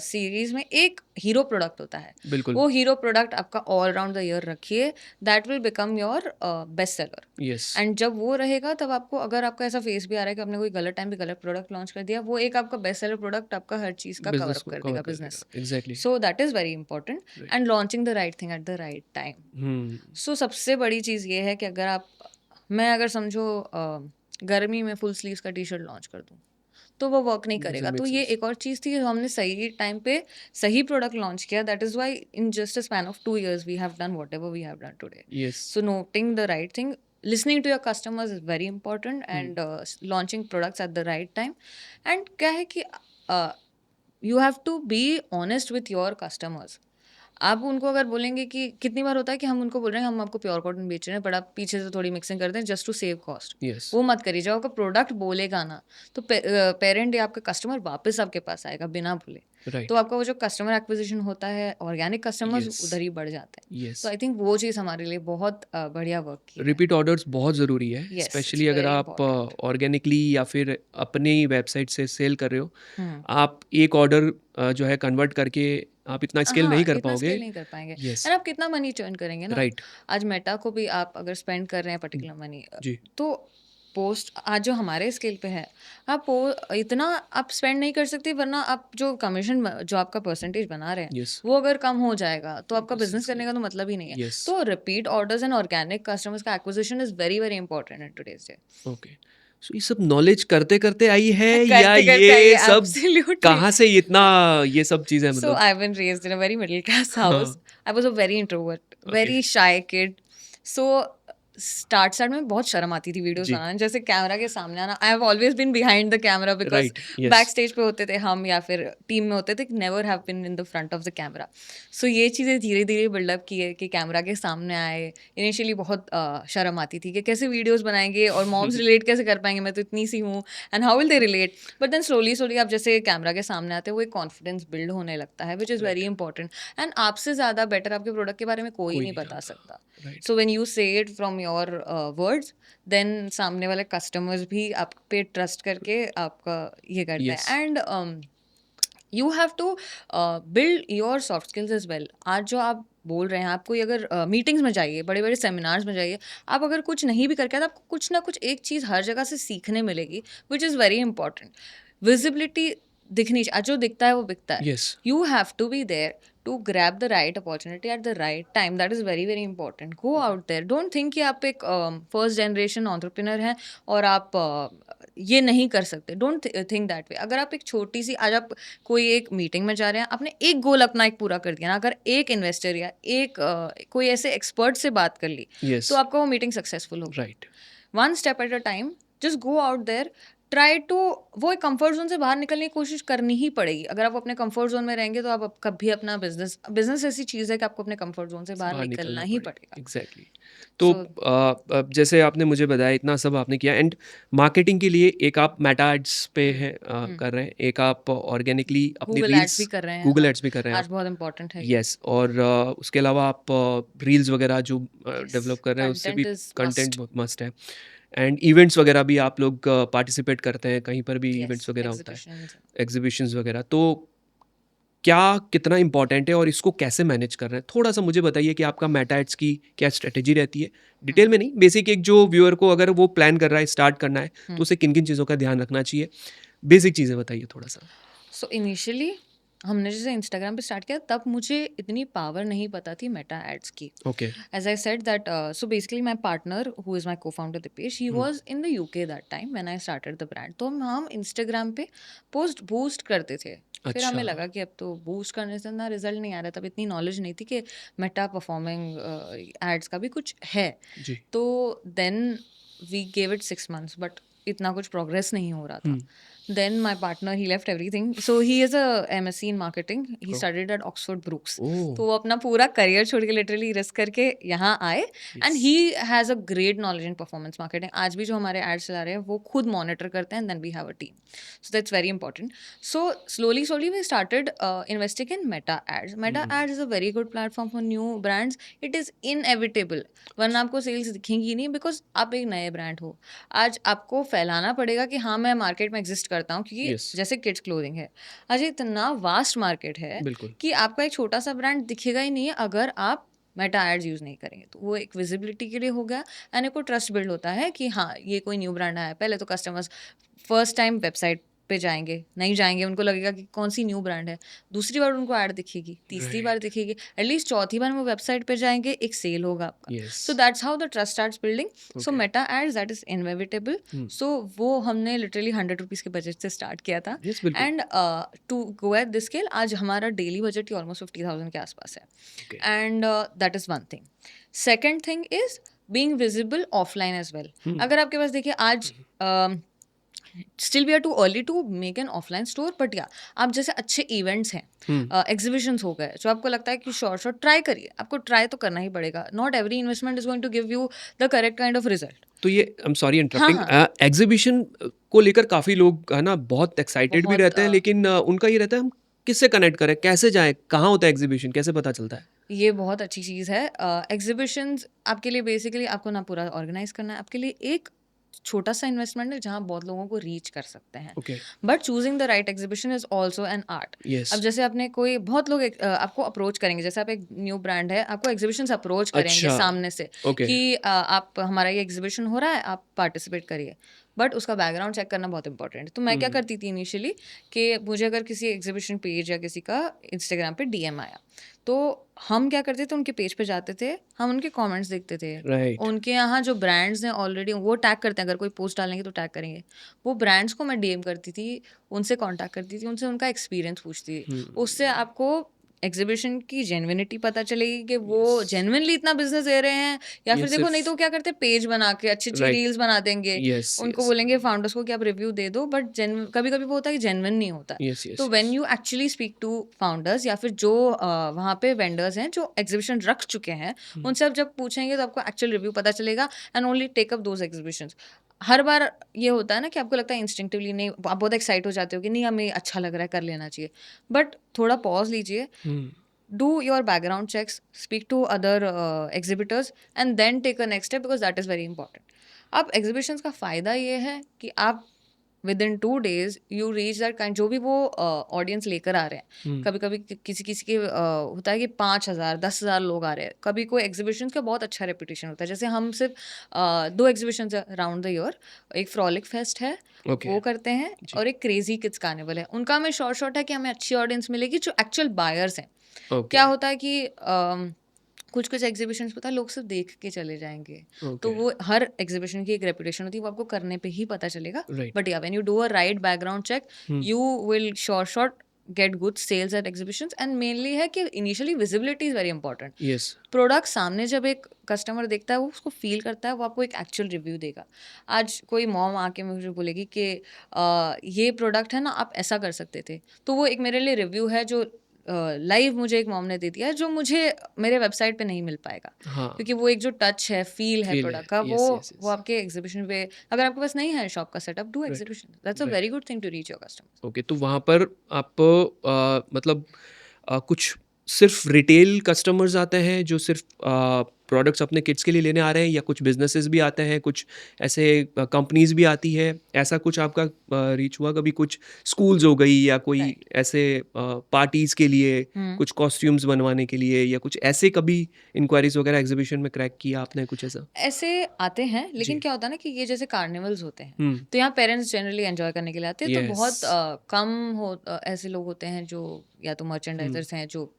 B: सीरीज़ में एक हीरो प्रोडक्ट होता है,
A: बिल्कुल,
B: वो हीरो प्रोडक्ट आपका ऑल राउंड द ईयर रखिए, that will become your best seller.
A: Yes,
B: and जब वो रहेगा तब आपको, अगर आपका ऐसा फेस भी आ रहा है कि आपने कोई गलत टाइम पे गलत प्रोडक्ट लॉन्च कर दिया, वो एक आपका बेस्ट सेलर प्रोडक्ट आपका हर चीज़ का कवर
A: बिज़नेस
B: अप
A: को
B: कर
A: कवर
B: देगा
A: कर
B: बिजनेस।
A: देगा, exactly,
B: so that is very important
A: right,
B: and launching the right thing at the right time.
A: हुँ,
B: सो सबसे बड़ी चीज़ ये है कि अगर आप, मैं अगर समझो गर्मी में फुल स्लीव्स का टी शर्ट लॉन्च कर दूँ तो वो वर्क नहीं
A: डज़न्ट
B: करेगा।
A: मेक
B: तो ये
A: सेंस,
B: एक और चीज़ थी, जो हमने सही टाइम पे सही प्रोडक्ट लॉन्च किया, that is why in just a span of 2 years we have done whatever we have done today.
A: Yes,
B: so noting the right thing, listening to your customers is very important
A: hmm,
B: and launching products at the right time. And क्या है कि you have to be honest with your customers. आप उनको अगर बोलेंगे कि कितनी बार होता है कि हम उनको बोल रहे हैं हम आपको प्योर कॉटन बेच रहे हैं, बट आप पीछे से थोड़ी मिक्सिंग करते हैं just to save cost.
A: Yes,
B: वो मत करिए। जब आपका प्रोडक्ट बोलेगा ना तो पेरेंट या आपका कस्टमर वापस आपके पास आएगा बिना बोले। तो
A: राइट,
B: आपका वो जो कस्टमर एक्विजिशन होता है, ऑर्गेनिक कस्टमर्स
A: येस,
B: उधर ही बढ़ जाते हैं।
A: येस।
B: तो आई थिंक वो चीज़ हमारे लिए बहुत बढ़िया वर्क की है।
A: रिपीट ऑर्डर्स बहुत ज़रूरी है,
B: यस, इट्स
A: स्पेशली अगर
B: वेरी
A: आप
B: इंपॉर्टेंट।
A: ऑर्गेनिकली या फिर अपनी वेबसाइट से सेल कर रहे हो।
B: हम्म।
A: आप एक ऑर्डर जो है कन्वर्ट करके आप इतना स्केल नहीं कर
B: इतना
A: पाओगे।
B: स्केल नहीं कर पाएंगे
A: यस,
B: एंड आप कितना मनी अर्न करेंगे ना।
A: राइट।
B: आज मेटा को भी आप अगर स्पेंड कर रहे हैं पर्टिकुलर मनी,
A: जी,
B: तो पोस्ट आज जो हमारे स्केल पे है, आप इतना आप स्पेंड नहीं कर सकते, वरना आप जो कमीशन जो आपका परसेंटेज बना रहे हैं
A: यस,
B: वो अगर कम हो जाएगा तो आपका बिजनेस
A: बिज़नेस
B: करने का तो मतलब ही नहीं है।
A: यस,
B: तो repeat orders and organic customers का acquisition is very very important in today's day.
A: Okay. So ये सब नॉलेज करते-करते आई है या
B: करते करते
A: ये
B: आइए,
A: सब
B: एब्सोल्युटली।
A: कहाँ से इतना ये सब चीज़ें
B: So
A: मतलब?
B: I've been raised in a very middle class house.
A: हाँ,
B: I was a very introvert,
A: okay,
B: very shy kid. So start में बहुत शर्म आती थी वीडियोस
A: जी,
B: बनाने, जैसे कैमरा के सामने आना। I have always been behind the camera because
A: right, yes,
B: back stage पे होते थे हम या फिर टीम में होते थे, never have been in the front of the camera. So ये चीज़ें धीरे धीरे बिल्डअप की है कि कैमरा के सामने आए। इनिशियली बहुत शर्म आती थी कि कैसे वीडियोस बनाएंगे और मॉम्स रिलेट कैसे कर पाएंगे, मैं तो इतनी सी हूँ, and how will they relate. But then slowly slowly आप जैसे कैमरा के सामने आते हैं, वो एक कॉन्फिडेंस बिल्ड होने लगता है, विच is very
A: right,
B: important. And आपसे ज़्यादा बेटर आपके प्रोडक्ट के बारे में कोई
A: कोई
B: नहीं
A: नहीं
B: बता
A: जानता,
B: सकता।
A: Right,
B: so when you say it from your words, then सामने वाले कस्टमर्स भी आप पे ट्रस्ट करके आपका ये करते
A: यस,
B: हैं। And you have to build your soft skills as well. आज जो आप बोल रहे हैं, आप कोई अगर मीटिंग्स में जाइए, बड़े बड़े सेमिनार्स में जाइए, आप अगर कुछ नहीं भी करके आए, तो आपको कुछ ना कुछ एक चीज़ हर जगह से सीखने मिलेगी, विच इज़ वेरी इंपॉर्टेंट। विजिबिलिटी दिखनी चाहिए। आज जो दिखता है वो बिकता है।
A: Yes,
B: You have to be there to grab the right opportunity at the right time. That is very very important. Go out there. Don't think कि आप एक फर्स्ट जनरेशन एंटरप्रेन्योर हैं और आप ये नहीं कर सकते। Don't think that way. अगर आप एक छोटी सी, आज आप कोई एक मीटिंग में जा रहे हैं, आपने एक गोल अपना एक पूरा कर दिया ना, अगर एक इन्वेस्टर या एक कोई ऐसे एक्सपर्ट से बात कर ली,
A: यस,
B: तो आपका वो मीटिंग सक्सेसफुल होगी।
A: Right,
B: one step at a time, just go out there, try to, वो एक कंफर्ट जोन से बाहर निकलने की कोशिश करनी ही पड़ेगी। अगर आप अपने कंफर्ट जोन में रहेंगे तो आप कभी अपना बिजनेस बिजनेस ऐसी चीज़ है कि आपको अपने कंफर्ट जोन से बाहर
A: बाहर
B: निकलना
A: निकलना
B: ही
A: पड़ेगा,
B: पड़ेगा।
A: एग्जैक्टली। तो
B: सो
A: अब जैसे आपने मुझे बताया इतना सब आपने किया, एंड मार्केटिंग के लिए एक आप मेटा एड्स पे हैं, कर रहे हैं, एक आप ऑर्गेनिकली अपनी
B: गूगल एड्स भी
A: रील्स,
B: कर रहे हैं
A: गूगल
B: हम।
A: एड्स भी कर रहे हैं
B: आज
A: आप।
B: बहुत इंपॉर्टेंट है ये।
A: यस, और उसके अलावा आप रील्स वगैरह जो
B: यस,
A: डेवलप कर रहे हैं उससे भी
B: कंटेंट इज
A: कंटेंट
B: मस्ट।
A: बहुत मस्ट है। एंड इवेंट्स वगैरह भी आप लोग पार्टिसिपेट करते हैं, कहीं पर भी
B: यस,
A: इवेंट्स वगैरह होता है,
B: एग्जीबिशंस।
A: एग्जीबिशंस वगैरह, तो क्या कितना इंपॉर्टेंट है और इसको कैसे मैनेज कर रहे हैं? थोड़ा सा मुझे बताइए कि आपका मेटा एड्स की क्या स्ट्रेटेजी रहती है, डिटेल में नहीं, बेसिक, एक जो व्यूअर को अगर वो प्लान कर रहा है, स्टार्ट करना है, तो उसे किन किन चीज़ों का ध्यान रखना चाहिए, बेसिक चीज़ें बताइए थोड़ा सा।
B: सो इनिशियली हमने जैसे इंस्टाग्राम पे स्टार्ट किया, तब मुझे इतनी पावर नहीं पता थी मेटा एड्स की।
A: Okay,
B: As I said that, so basically my partner, who is my co-founder Dipesh, he was in the UK that time when I started the brand. तो हम Instagram पे पोस्ट बूस्ट करते थे। फिर
A: अच्छा,
B: हमें लगा कि अब तो बूस्ट करने से ना रिजल्ट नहीं आ रहा, तब इतनी नॉलेज नहीं थी कि मेटा परफॉर्मिंग एड्स का भी कुछ है।
A: जी,
B: तो then we gave it 6 months, but इतना कुछ प्रोग्रेस नहीं हो रहा था। Then my partner he left everything, so he is a MSc in marketing, he studied at Oxford Brookes.
A: Oh,
B: तो वो अपना पूरा करियर छोड़ के लिटरली रिस्क करके यहाँ आए, and he has a great knowledge in performance marketing. आज भी जो हमारे एड्स चला रहे हैं वो खुद मॉनिटर करते हैं, then we have a team. So that's very important. So slowly slowly we started investing in Meta ads. Meta ads is a very good platform for new brands. It is inevitable, वरना आपको sales दिखेंगी नहीं, because आप एक नए brand हो। आज आपको फैलाना पड़ेगा कि हाँ, मैं मार्केट में एग्जिस्ट करता हूँ, क्योंकि
A: यस,
B: जैसे किड्स क्लोथिंग है, आज इतना वास्ट मार्केट है
A: बिल्कुल,
B: कि आपका एक छोटा सा ब्रांड दिखेगा ही नहीं है अगर आप मेटा एड्स यूज़ नहीं करेंगे। तो वो एक विजिबिलिटी के लिए हो गया, एंड एक ट्रस्ट बिल्ड होता है कि हाँ, ये कोई न्यू ब्रांड आया है। पहले तो कस्टमर्स फर्स्ट टाइम वेबसाइट पे जाएंगे, नहीं जाएंगे, उनको लगेगा कि कौन सी न्यू ब्रांड है। दूसरी बार उनको ऐड दिखेगी, तीसरी बार
A: राइट,
B: दिखेगी, एटलीस्ट चौथी बार वो वेबसाइट पे जाएंगे, एक सेल होगा आपका।
A: Yes,
B: so that's how the trust starts building. So
A: okay,
B: Meta ads, that is inevitable. So वो हमने लिटरली 100 रुपीज़ के बजट से स्टार्ट किया था,
A: यस, बिल्कुल,
B: and to go at this scale, आज हमारा डेली बजट ही ऑलमोस्ट 50,000 के आसपास है।
A: Okay,
B: and that is one thing. Second thing is being visible offline as well. अगर आपके पास देखिए आज still we are too early to make an offline store, but या आप जैसे अच्छे इवेंट्स हैं, एग्जीबिशंस हो गए, जो आपको लगता है कि शॉर्ट ट्राई करिए, आपको ट्राई तो करना ही पड़ेगा। Not every investment is going to give you the correct kind of result.
A: तो ये, आई एम सॉरी
B: हाँ
A: इंटरप्टिंग,
B: हाँ,
A: एग्जीबिशन को लेकर काफ़ी लोग है ना बहुत एक्साइटेड भी
B: बहुत
A: रहते हैं, लेकिन उनका ये रहता है हम किससे कनेक्ट करें, कैसे जाएँ, कहाँ होता है एग्जीबिशन, कैसे पता चलता है?
B: ये बहुत अच्छी चीज़ है। एग्जीबिशंस आपके लिए बेसिकली आपको ना पूरा ऑर्गेनाइज करना है, आपके लिए एक छोटा सा इन्वेस्टमेंट है जहाँ बहुत लोगों को रीच कर सकते हैं.
A: Okay.
B: But choosing the right exhibition is also an art.
A: Yes.
B: अब जैसे आपने कोई बहुत लोग आपको अप्रोच करेंगे, जैसे आप एक न्यू ब्रांड है, आपको एग्जीबिशन अप्रोच करेंगे
A: अच्छा.
B: सामने से
A: ओके.
B: कि आप हमारा ये एग्जीबिशन हो रहा है, आप पार्टिसिपेट करिए. बट उसका बैकग्राउंड चेक करना बहुत इंपॉर्टेंट है. तो मैं क्या करती थी इनिशियली कि मुझे अगर किसी एग्जीबिशन पेज या किसी का इंस्टाग्राम पे डीएम आया, तो हम क्या करते थे, उनके पेज पे जाते थे, हम उनके कमेंट्स देखते थे.
A: राइट.
B: उनके यहाँ जो ब्रांड्स हैं ऑलरेडी वो टैग करते हैं, अगर कोई पोस्ट डालेंगे तो टैग करेंगे. वो ब्रांड्स को मैं डीएम करती थी, उनसे कांटेक्ट करती थी, उनसे उनका एक्सपीरियंस पूछती थी. उससे आपको एग्जीबिशन की जेन्युइनिटी पता चलेगी कि वो जेन्युइनली इतना बिजनेस दे रहे हैं, या
A: ये
B: फिर देखो नहीं
A: सिर्फ
B: तो क्या करते हैं, पेज बना के अच्छी अच्छी
A: राइट.
B: रील्स बना देंगे,
A: यस.
B: उनको
A: यस.
B: बोलेंगे फाउंडर्स को कि आप रिव्यू दे दो, बट कभी कभी वो होता है कि जेन्युइन नहीं होता है.
A: यस.
B: तो
A: yes.
B: When you actually speak to founders या फिर जो वहाँ पे वेंडर्स हैं जो एग्जीबिशन रख चुके हैं, उनसे आप जब पूछेंगे तो आपको एक्चुअल रिव्यू पता चलेगा. And only take up those exhibitions. हर बार ये होता है ना कि आपको लगता है इंस्टिंक्टिवली, नहीं आप बहुत एक्साइट हो जाते हो कि नहीं हमें अच्छा लग रहा है, कर लेना चाहिए. बट थोड़ा पॉज लीजिए, do your background checks, speak to other exhibitors, and then take a next step, because that is very important. अब exhibitions का फ़ायदा ये है कि आप with in 2 days you reach that kind, जो भी वो ऑडियंस लेकर आ रहे हैं. कभी कभी किसी किसी के होता है कि 5,000 10,000 लोग आ रहे हैं. कभी कोई एग्जीबिशन का बहुत अच्छा रेपुटेशन होता है. जैसे हम सिर्फ 2 एग्जीबिशंस है अराउंड द ईयर. एक फ्रॉलिक फेस्ट है,
A: ओके.
B: वो करते हैं, और एक क्रेजी किड्स कार्निवल है. उनका हमें शॉर्ट है कि हमें अच्छी ऑडियंस मिलेगी जो एक्चुअल बायर्स हैं.
A: ओके.
B: क्या होता है कि कुछ कुछ एग्जीबिशंस पता है लोग सिर्फ देख के चले जाएंगे. तो
A: ओके.
B: वो हर एग्जीबिशन की एक रेपुटेशन होती है, वो आपको करने पे ही पता चलेगा.
A: राइट.
B: बट या when you do a right background check, you will short get good sales at exhibitions. And mainly है कि initially visibility is very important.
A: Yes.
B: Product सामने जब एक कस्टमर देखता है, वो उसको फील करता है, वो आपको एक एक्चुअल रिव्यू देगा. आज कोई मॉम आके मुझे बोलेगी कि ये प्रोडक्ट है ना, आप ऐसा कर सकते थे, तो वो एक मेरे लिए रिव्यू है जो लाइव मुझे एक मॉम ने दे दिया है, जो मुझे मेरे वेबसाइट पे नहीं मिल पाएगा.
A: हाँ.
B: क्योंकि वो एक जो टच है, फील है
A: फील है.
B: प्रोडक्ट का,
A: यस. यस.
B: वो आपके एग्जीबिशन पे, अगर आपके पास नहीं है शॉप का setup, do
A: right.
B: Exhibition. That's a
A: right.
B: Very good thing to reach your customers.
A: Okay. तो वहाँ पर आप मतलब कुछ सिर्फ रिटेल कस्टमर्स आते हैं जो सिर्फ प्रोडक्ट्स अपने किड्स के लिए लेने आ रहे हैं, या कुछ बिजनेसेस भी आते हैं, कुछ ऐसे कंपनीज भी आती है, ऐसा कुछ आपका रीच हुआ कभी? कुछ स्कूल्स हो गई, या कोई
B: राइट.
A: ऐसे पार्टीज के लिए, कुछ कॉस्ट्यूम्स बनवाने के लिए, या कुछ ऐसे कभी इंक्वायरीज वगैरह एग्जीबिशन में क्रैक किया आपने कुछ ऐसा?
B: ऐसे आते हैं, लेकिन
A: जी.
B: क्या होता है ना कि ये जैसे कार्निवल्स होते हैं, तो यहाँ पेरेंट्स जनरली एंजॉय करने के लिए आते हैं. तो बहुत
A: यस.
B: कम ऐसे लोग होते हैं जो या तो मर्चेंडाइजर्स हैं जो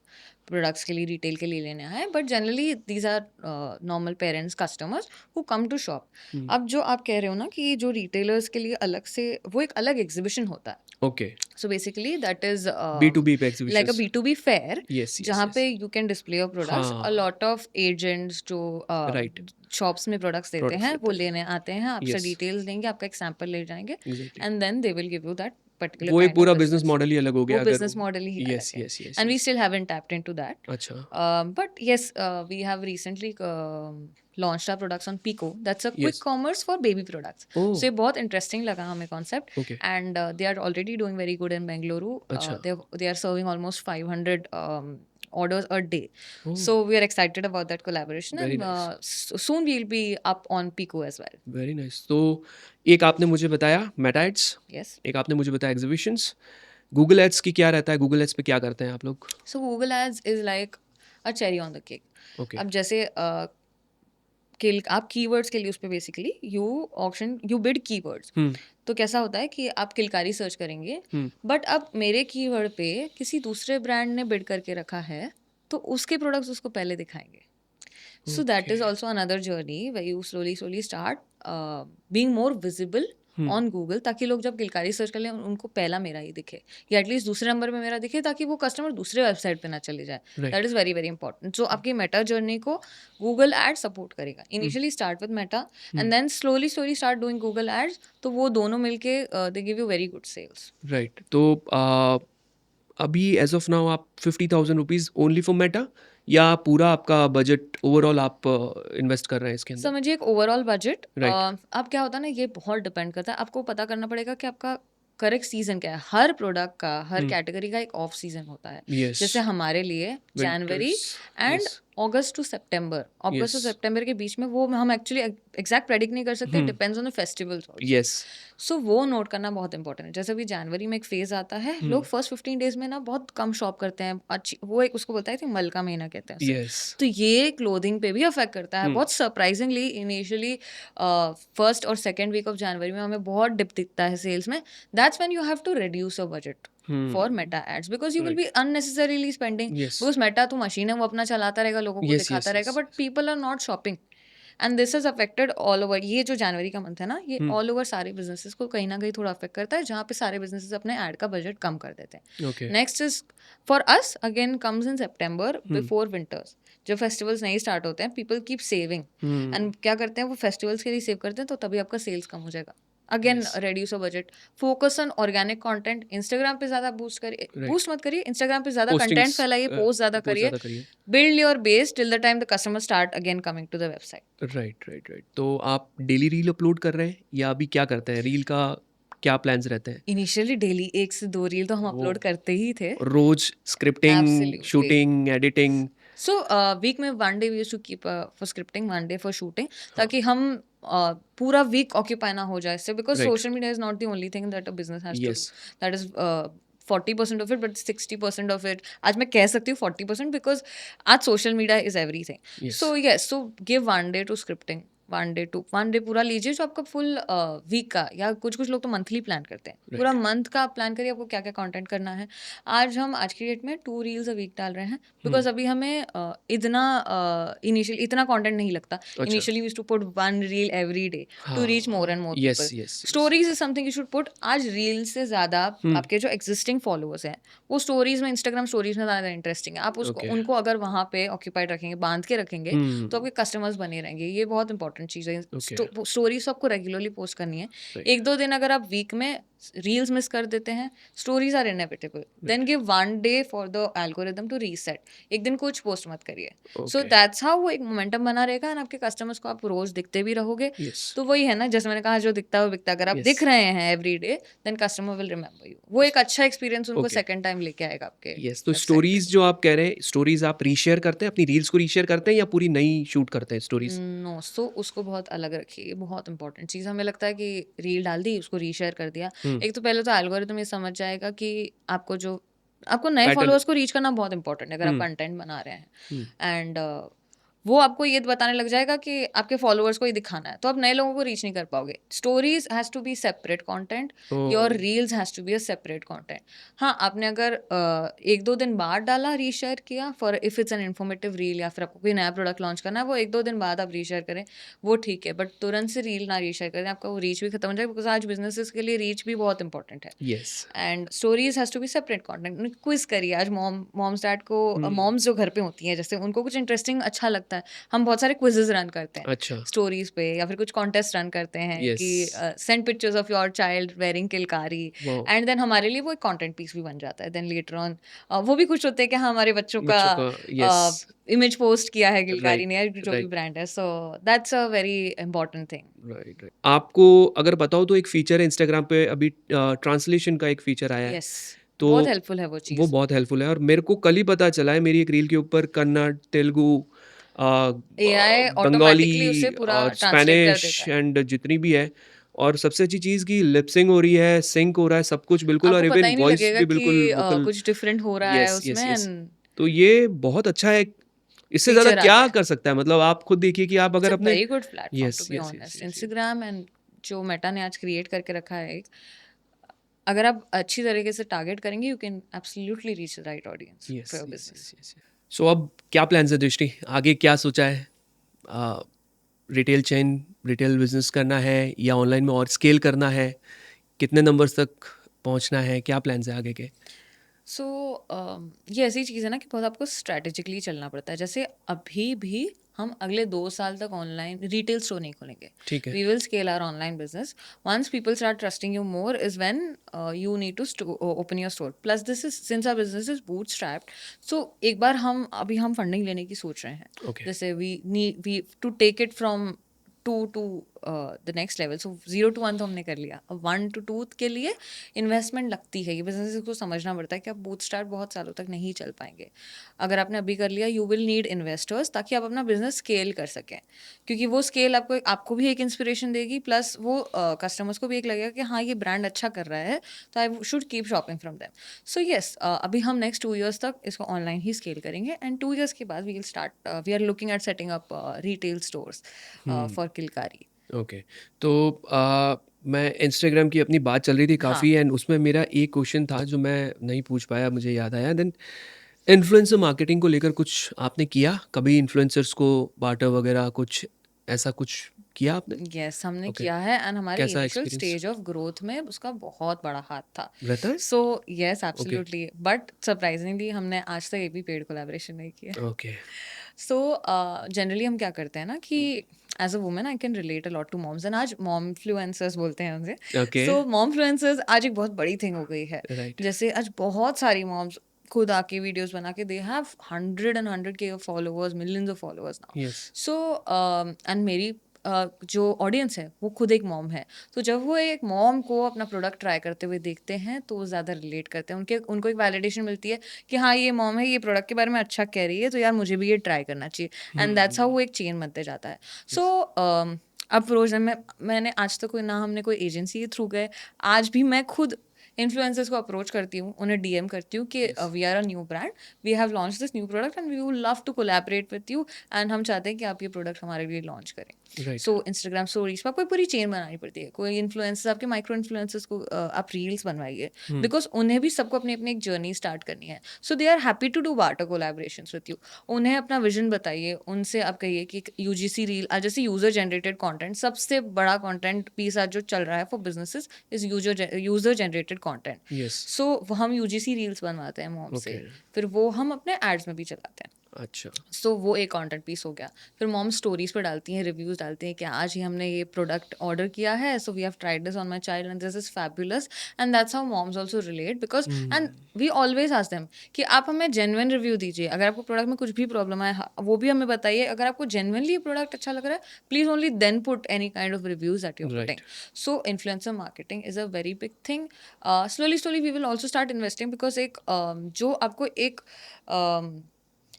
B: प्रोडक्ट्स के लिए, रिटेल के लिए लेने आए, but generally these are normal parents customers who come to shop. अब जो आप कह रहे हो ना कि जो रिटेलर्स के लिए अलग से वो एक अलग एग्जीबिशन होता है.
A: Okay.
B: So basically that is
A: B2B
B: like a
A: exhibitions.
B: B2B fair,
A: Yes. Yes.
B: जहाँ पे
A: Yes.
B: you can display your products.
A: हाँ.
B: A lot of agents जो
A: Right.
B: shops में products देते
A: Products
B: हैं,
A: देते
B: वो
A: हैं.
B: लेने आते हैं, आपसे
A: Yes.
B: details देंगे, आपका एक sample ले जाएंगे,
A: Exactly.
B: and then they will give you that particular
A: वो एक
B: kind
A: पूरा
B: of
A: बिजनेस
B: business.
A: मॉडल ही अलग हो गया
B: वो
A: अगर.
B: business model ही अलग
A: यस.
B: है.
A: Yes. Yes.
B: And we still haven't tapped into that.
A: अच्छा.
B: But yes, we have recently launched our products on Pico. That's a quick
A: Yes.
B: commerce for baby products.
A: Oh.
B: So ये बहुत interesting लगा हमें concept.
A: Okay.
B: And they are already doing very good in Bengaluru.
A: अच्छा.
B: They are serving almost 500 orders a day.
A: Oh.
B: So we are excited about that collaboration.
A: Very
B: And soon we'll be up on Pico as well.
A: Very nice. तो एक आपने मुझे बताया Meta ads,
B: Yes.
A: एक आपने मुझे बताया एग्जीबिशंस. गूगल एड्स की क्या रहता है? गूगल एड्स पे क्या करते हैं आप लोग?
B: So Google Ads is like a cherry on the cake.
A: Okay.
B: अब जैसे आप कीवर्ड्स के लिए उस पे बेसिकली यू बिड कीवर्ड्स. तो कैसा होता है कि आप किलकारी सर्च करेंगे, बट अब मेरे कीवर्ड पे किसी दूसरे ब्रांड ने बिड करके रखा है, तो उसके प्रोडक्ट्स उसको पहले दिखाएंगे. So that is also another journey where you slowly start being more visible on Google, ताकि लोग जब किलकारी सर्च कर लें उनको पहला मेरा ही दिखे, या एटलीस्ट दूसरे नंबर पे मेरा दिखे, ताकि वो कस्टमर दूसरे वेबसाइट पे ना चले जाए.
A: Right.
B: That is very very important. So आपकी मेटा जर्नी को गूगल एड सपोर्ट करेगा. Initially start with Meta and then slowly start doing Google ads. तो वो दोनों मिलके they give you very good sales.
A: Right. तो अभी एज ऑफ नाउ आप 50,000 रुपीज ओनली फॉर मेटा, या पूरा आपका बजट ओवरऑल आप इन्वेस्ट कर रहे हैं इसके अंदर?
B: समझिए एक ओवरऑल बजट.
A: Right.
B: अब क्या होता है ना, ये बहुत डिपेंड करता है. आपको पता करना पड़ेगा कि आपका करेक्ट सीजन क्या है. हर प्रोडक्ट का, हर कैटेगरी का एक ऑफ सीजन होता है.
A: Yes.
B: जैसे हमारे लिए जनवरी
A: Winters.
B: And
A: Yes.
B: अगस्त टू सितंबर, अगस्त
A: Yes.
B: और सितंबर के बीच में, वो हम एक्चुअली एग्जैक्ट प्रेडिक्ट नहीं कर सकते, depends on the festivals also.
A: Yes.
B: सो वो नोट करना बहुत इंपॉर्टेंट है। जैसे अभी जनवरी में एक फेज आता है, लोग फर्स्ट 15 डेज में ना बहुत कम शॉप करते हैं, अच्छी वो एक उसको बोलता है कि मल का महीना कहते हैं उसे।
A: Yes.
B: तो ये क्लोथिंग पे भी अफेक्ट करता है बहुत सरप्राइजिंगली। इनिशियली फर्स्ट और सेकेंड वीक ऑफ जनवरी में हमें बहुत डिप दिखता है सेल्स में। That's when you have to reduce your budget for Meta ads, because you will be unnecessarily spending.
A: Yes.
B: Because Meta तो मशीन है, वो अपना चलाता रहेगा, लोगों को
A: Yes,
B: दिखाता
A: yes,
B: रहेगा,
A: yes.
B: But people are not shopping. And this is affected all over. ये जो जनवरी का मंथ है ना, ये ऑल ओवर सारे बिजनेसेस को कहीं ना कहीं थोड़ा अफेक्ट करता है, जहाँ पे सारे बिजनेसेस अपने एड का बजट कम कर देते हैं।
A: Okay.
B: Next is for us again comes in September before winters. जब फेस्टिवल्स नहीं स्टार्ट होते हैं, पीपल कीप सेविंग एंड क्या करते हैं, वो फेस्टिवल्स के लिए सेव करते हैं, तो तभी आपका सेल्स कम हो जाएगा। Again reduce your budget, focus on organic content. Instagram पे ज्यादा बूस्ट करिए, बूस्ट मत करिए, इंस्टाग्राम पे ज्यादा कंटेंट
A: Postings,
B: फैलाइए, पोस्ट ज्यादा करिए,
A: करिए.
B: build your base till the time the customer start again coming to the website.
A: Right right right. तो आप डेली रील अपलोड कर रहे हैं या अभी क्या करते हैं? रील का क्या प्लान्स रहते हैं?
B: इनिशियली डेली 1 से 2 रील तो हम अपलोड करते ही थे।
A: रोज scripting,
B: Absolutely.
A: Shooting, editing.
B: So week में 1 day we used to keep for scripting, 1 day for shooting, ताकि हम पूरा वीक ऑक्यूपाई ना हो जाए इससे, because
A: Right.
B: Social media is not the only thing that a business has to
A: Yes.
B: Do. That is 40% of it, but 60% of it, आज मैं कह सकती हूँ 40%, बिकॉज आज social media is everything.
A: Yes.
B: So yes, so give 1 day to scripting, 1 day पूरा लीजिए जो आपका फुल वीक का, या कुछ लोग तो मंथली प्लान करते हैं, पूरा मंथ का प्लान करिए आपको क्या क्या कंटेंट करना है। आज की डेट में 2 रील्स अ वीक डाल रहे हैं, बिकॉज अभी हमें इतना इनिशियली इतना कंटेंट नहीं लगता। Initially we used to put 1 reel every day to reach more and more
A: Yes,
B: people.
A: yes, yes.
B: Stories is something you should put. आज रील से ज्यादा आपके जो एग्जिस्टिंग फॉलोअर्स हैं, वो स्टोरीज में, इंस्टाग्राम स्टोरीज में ज्यादा इंटरेस्टिंग है। आप उसको
A: Okay.
B: उनको अगर वहां पे ऑक्यूपाइड रखेंगे, बांध के रखेंगे, तो आपके कस्टमर्स बने रहेंगे। ये बहुत इंपॉर्टेंट चीज़ है। स्टोरीज आपको रेगुलरली पोस्ट करनी है।
A: Right.
B: 1-2 दिन अगर आप वीक में रील्स मिस कर देते हैं, stories are inevitable, then give 1 day for the algorithm to reset. एक दिन कुछ पोस्ट मत करिए। सो दैट्स हाउ वो एक मोमेंटम बना रहेगा, एंड आपके कस्टमर्स को आप रोज दिखते भी रहोगे।
A: Yes.
B: तो वही है ना, जैसे मैंने कहा, जो दिखता है वो बिकता है। अगर आप
A: Yes.
B: दिख रहे हैं every day, then customer will remember you. वो एक अच्छा एक्सपीरियंस उनको
A: Okay.
B: सेकंड टाइम लेके आएगा आपके।
A: यस. तो स्टोरीज जो आप कह रहे हैं, स्टोरीज आप रीशेयर करते हैं, अपनी रील्स को रीशेयर करते हैं या पूरी नई शूट करते हैं स्टोरीज?
B: नो, सो उसको बहुत अलग रखिए। ये बहुत इंपॉर्टेंट चीज़। हमें लगता है कि रील डाल दी, उसको रीशेयर कर दिया। एक तो पहले तो एल्गोरिथम ये समझ जाएगा कि आपको नए
A: Pattern.
B: फॉलोअर्स को रीच करना बहुत इंपॉर्टेंट है अगर आप कंटेंट बना रहे हैं। एंड वो आपको ये बताने लग जाएगा कि आपके फॉलोअर्स को ये दिखाना है, तो आप नए लोगों को रीच नहीं कर पाओगे। Stories has to be separate content, your reels has to be a separate content. हाँ, आपने अगर 1-2 दिन बाद डाला, रीशेयर किया, for if it's an informative reel, या फिर आपको कोई नया प्रोडक्ट लॉन्च करना है, वो 1-2 दिन बाद आप रीशेयर करें, वो ठीक है, बट तुरंत से रील ना रीशेयर करें, आपका वो रीच भी खत्म हो जाएगा, बिकॉज आज बिजनेसेस के लिए रीच भी बहुत इंपॉर्टेंट है।
A: Yes.
B: And stories has to be separate content. Quiz करिए आज मॉम्स डैड को, मॉम्स जो घर पे होती हैं, जैसे उनको कुछ इंटरेस्टिंग अच्छा लगता है, हम बहुत सारे क्विजेस रन करते हैं
A: अच्छा.
B: स्टोरीज पे, या फिर कुछ कॉन्टेस्ट रन करते हैं
A: Yes.
B: कि send pictures of your child wearing Kilkari,
A: Wow.
B: And then हमारे लिए वो एक कंटेंट पीस भी बन जाता है। देन लेटर ऑन वो भी खुश होते हैं कि हाँ, हमारे बच्चों का
A: yes.
B: इमेज पोस्ट किया है किलकारी
A: Right,
B: ने, या जो भी
A: right.
B: ब्रांड है। So that's a very important thing.
A: Right right. आपको अगर बताओ तो एक फीचर है इंस्टाग्राम पे अभी, ट्रांसलेशन का एक फीचर आया है.
B: यस,
A: तो
B: बहुत हेल्पफुल है वो चीज़।
A: वो बहुत हेल्पफुल है, और मेरे को कल ही पता चला है, मेरी एक रील के ऊपर कन्नड़, तेलुगु,
B: AI
A: बंगाली,
B: ऑटोमेटिकली उसे पूरा ट्रांसलेट कर
A: स्पेनिश
B: देता है।
A: एंड जितनी भी है, और सबसे अच्छी चीज़ की लिपसिंग हो रही है, सिंक हो रहा है, सब कुछ बिल्कुल, और
B: आपको पता
A: इवन
B: ही नहीं
A: वॉइस
B: लगेगा
A: भी
B: कि
A: बिल्कुल वोकल.
B: कुछ डिफरेंट हो रहा है
A: यस यस
B: उसमें।
A: यस.
B: एंड
A: तो ये बहुत अच्छा है. इससे ज़्यादा
B: फीचर आ
A: क्या
B: गया है।
A: कर सकता है? मतलब आप खुद देखिए कि आप अगर
B: इट्स अ
A: अपने.
B: Very good platform
A: yes
B: to be
A: yes yes
B: honest.
A: Yes.
B: Instagram and जो मेटा ने आज क्रिएट करके रखा है, अगर आप अच्छी तरीके से टारगेट करेंगे, you can absolutely reach the right audience
A: yes
B: for your
A: yes
B: business.
A: Yes. So अब क्या प्लान्स है दृष्टि? आगे क्या सोचा है? रिटेल चेन, रिटेल बिजनेस करना है या ऑनलाइन में और स्केल करना है? कितने नंबर्स तक पहुंचना है? क्या प्लान्स है आगे के?
B: सो ये ऐसी चीज़ है ना कि बहुत आपको स्ट्रैटेजिकली चलना पड़ता है। जैसे अभी भी हम अगले 2 साल तक ऑनलाइन रिटेल स्टोर नहीं खोलेंगे।
A: ठीक है.
B: We will scale our online business. Once people start trusting you more is when you need to open your store. Plus this is since our business is bootstrapped, so एक बार हम funding लेने की सोच रहे हैं।
A: Okay.
B: जैसे we to take it from 2 to the next level. So 0 to 1 तो हमने कर लिया. अब 1 to 2 के लिए इन्वेस्टमेंट लगती है. ये बिजनेस को समझना पड़ता है कि आप बूटस्ट्रैप बहुत सालों तक नहीं चल पाएंगे. अगर आपने अभी कर लिया, यू विल नीड इन्वेस्टर्स ताकि आप अपना बिजनेस स्केल कर सकें, क्योंकि वो स्केल आपको भी एक इंस्पिरेशन देगी, प्लस वो कस्टमर्स को भी एक लगेगा कि हाँ ये ब्रांड अच्छा कर रहा है, तो I should keep shopping from them. So yes, अभी हम नेक्स्ट 2 years तक इसको ऑनलाइन ही स्केल करेंगे, एंड 2 years के बाद we will start, we are looking at setting up retail stores for Kilkari.
A: Okay. तो मैं इंस्टाग्राम की अपनी बात चल रही थी
B: हाँ.
A: काफ़ी, एंड उसमें मेरा एक क्वेश्चन था जो मैं नहीं पूछ पाया, मुझे याद आया. देन इन्फ्लुएंसर मार्केटिंग को लेकर कुछ आपने किया कभी? इन्फ्लुएंसर्स को बार्टर वगैरह कुछ ऐसा कुछ किया आपने?
B: यस, हमने
A: ओके.
B: किया है, एंड हमारे
A: कैसा
B: initial
A: experience
B: stage of growth में उसका बहुत बड़ा हाथ था.
A: रहता है?
B: So yes,
A: okay.
B: Absolutely, but surprisingly हमने आज तक एक भी पेड कोलैबोरेशन नहीं किया.
A: ओके.
B: सो जनरली हम क्या करते हैं ना कि as a woman I can relate a lot to moms, and आज मॉम फ्लुएंसर्स बोलते हैं उनसे.
A: ओके.
B: सो मॉम फ्लुएंसर्स आज एक बहुत बड़ी थिंग हो गई है.
A: राइट.
B: जैसे आज बहुत सारी मॉम्स खुद आके वीडियोस बना के they have 100 of followers, millions of followers now.
A: Yes.
B: So and मेरी जो ऑडियंस है वो खुद एक मॉम है. तो जब वो एक मॉम को अपना प्रोडक्ट ट्राई करते हुए देखते हैं तो वो ज़्यादा रिलेट करते हैं. उनको एक वैलिडेशन मिलती है कि हाँ ये मॉम है, ये प्रोडक्ट के बारे में अच्छा कह रही है, तो यार मुझे भी ये ट्राई करना चाहिए, एंड दैट्स हाउ वो एक चेन बनते जाता है. सो अप्रोच मैंने आज तक कोई ना हमने कोई एजेंसी के थ्रू गए, आज भी मैं खुद इन्फ्लुएंसर्स को अप्रोच करती हूँ, उन्हें डीएम करती हूँ कि we are a new brand, we have launch this new product and we would love to collaborate with you, and हम चाहते हैं कि आप ये प्रोडक्ट हमारे लिए लॉन्च करें.
A: राइट.
B: सो इंस्टाग्राम स्टोरीज पर आपको एक पूरी चेन बनानी पड़ती है. कोई इन्फ्लुएंसर्स, आपके माइक्रो इन्फ्लुएंसर्स को आप रील्स बनवाइए, बिकॉज उन्हें भी सबको अपनी अपनी एक जर्नी स्टार्ट करनी है. So they are happy to do barter collaborations with you. उन्हें अपना विजन बताइए, उनसे आप कहिए कि यूजीसी रील, आज जैसे यूजर जनरेटेड कंटेंट, सबसे बड़ा कंटेंट पीस आज जो चल रहा है for businesses is user generated content.
A: Yes.
B: So हम यूजीसी रील्स बनवाते हैं मॉम से,
A: ओके.
B: फिर वो हम अपने एड्स में भी चलाते हैं.
A: अच्छा.
B: सो वो एक कंटेंट पीस हो गया. फिर मॉम स्टोरीज पर डालती हैं, रिव्यूज डालती हैं कि आज ही हमने ये प्रोडक्ट ऑर्डर किया है, so we have tried this on my child and this is fabulous, and that's how moms also relate, because and we always ask them कि आप हमें जेन्युइन रिव्यू दीजिए. अगर आपको प्रोडक्ट में कुछ भी प्रॉब्लम है वो भी हमें बताइए. अगर आपको जेन्युइनली ये प्रोडक्ट अच्छा लग रहा है, please only then put any kind of reviews that you are putting.
A: Right.
B: So influencer marketing is a very big thing. Slowly we will also start investing, because एक जो आपको एक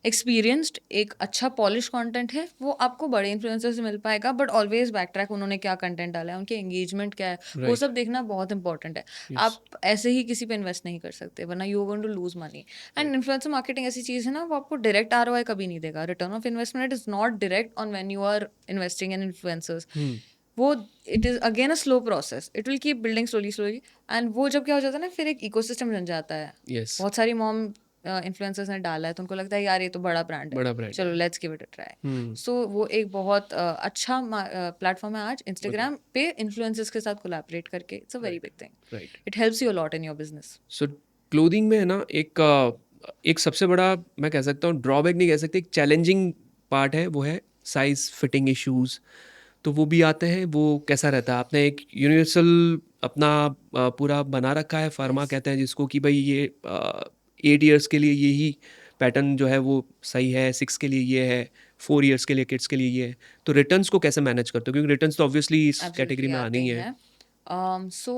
B: एक्सपीरियंस्ड, एक अच्छा पॉलिश कंटेंट है, वो आपको बड़े इन्फ्लुएंसर से मिल पाएगा, बट ऑलवेज बैक ट्रैक उन्होंने क्या कंटेंट डाला है, उनके एंगेजमेंट क्या है, वो
A: राइट.
B: सब देखना बहुत इंपॉर्टेंट है.
A: यस.
B: आप ऐसे ही किसी पे इन्वेस्ट नहीं कर सकते, वरना you are going to lose money. And influencer marketing ऐसी चीज़ है ना, वो आपको डायरेक्ट आरओआई कभी नहीं देगा. Return of investment is not direct on when you are investing in influencers. वो it is again a slow process, it will keep building slowly, and वो जब क्या हो जाता है ना, फिर एक इकोसिस्टम बन जाता है.
A: यस.
B: बहुत सारी मॉम इन्फ्लुएंसर्स ने डाला है तो उनको लगता है यार ये तो बड़ा ब्रांड है,
A: बड़ा ब्रांड
B: चलो
A: है.
B: Let's give it a try. So वो एक बहुत अच्छा प्लेटफॉर्म है आज इंस्टाग्राम पे इन्फ्लुएंसर्स के साथ कोलैबोरेट करके. It's a very big thing.
A: Right.
B: It helps you a lot in your business.
A: So clothing में है ना, एक सबसे बड़ा, मैं कह सकता हूँ ड्रॉबैक नहीं कह सकते, एक चैलेंजिंग पार्ट है, वो है साइज फिटिंग इश्यूज. तो वो भी आते हैं. वो कैसा रहता है? आपने एक यूनिवर्सल अपना पूरा बना रखा है, फार्मा कहते हैं जिसको, कि भाई ये 8 years के लिए यही पैटर्न जो है वो सही है, 6 के लिए ये है, 4 years के लिए किड्स के लिए ये है. तो रिटर्न्स को कैसे मैनेज करते हो? क्योंकि रिटर्न्स तो ऑब्वियसली इस कैटेगरी में आने ही है.
B: सो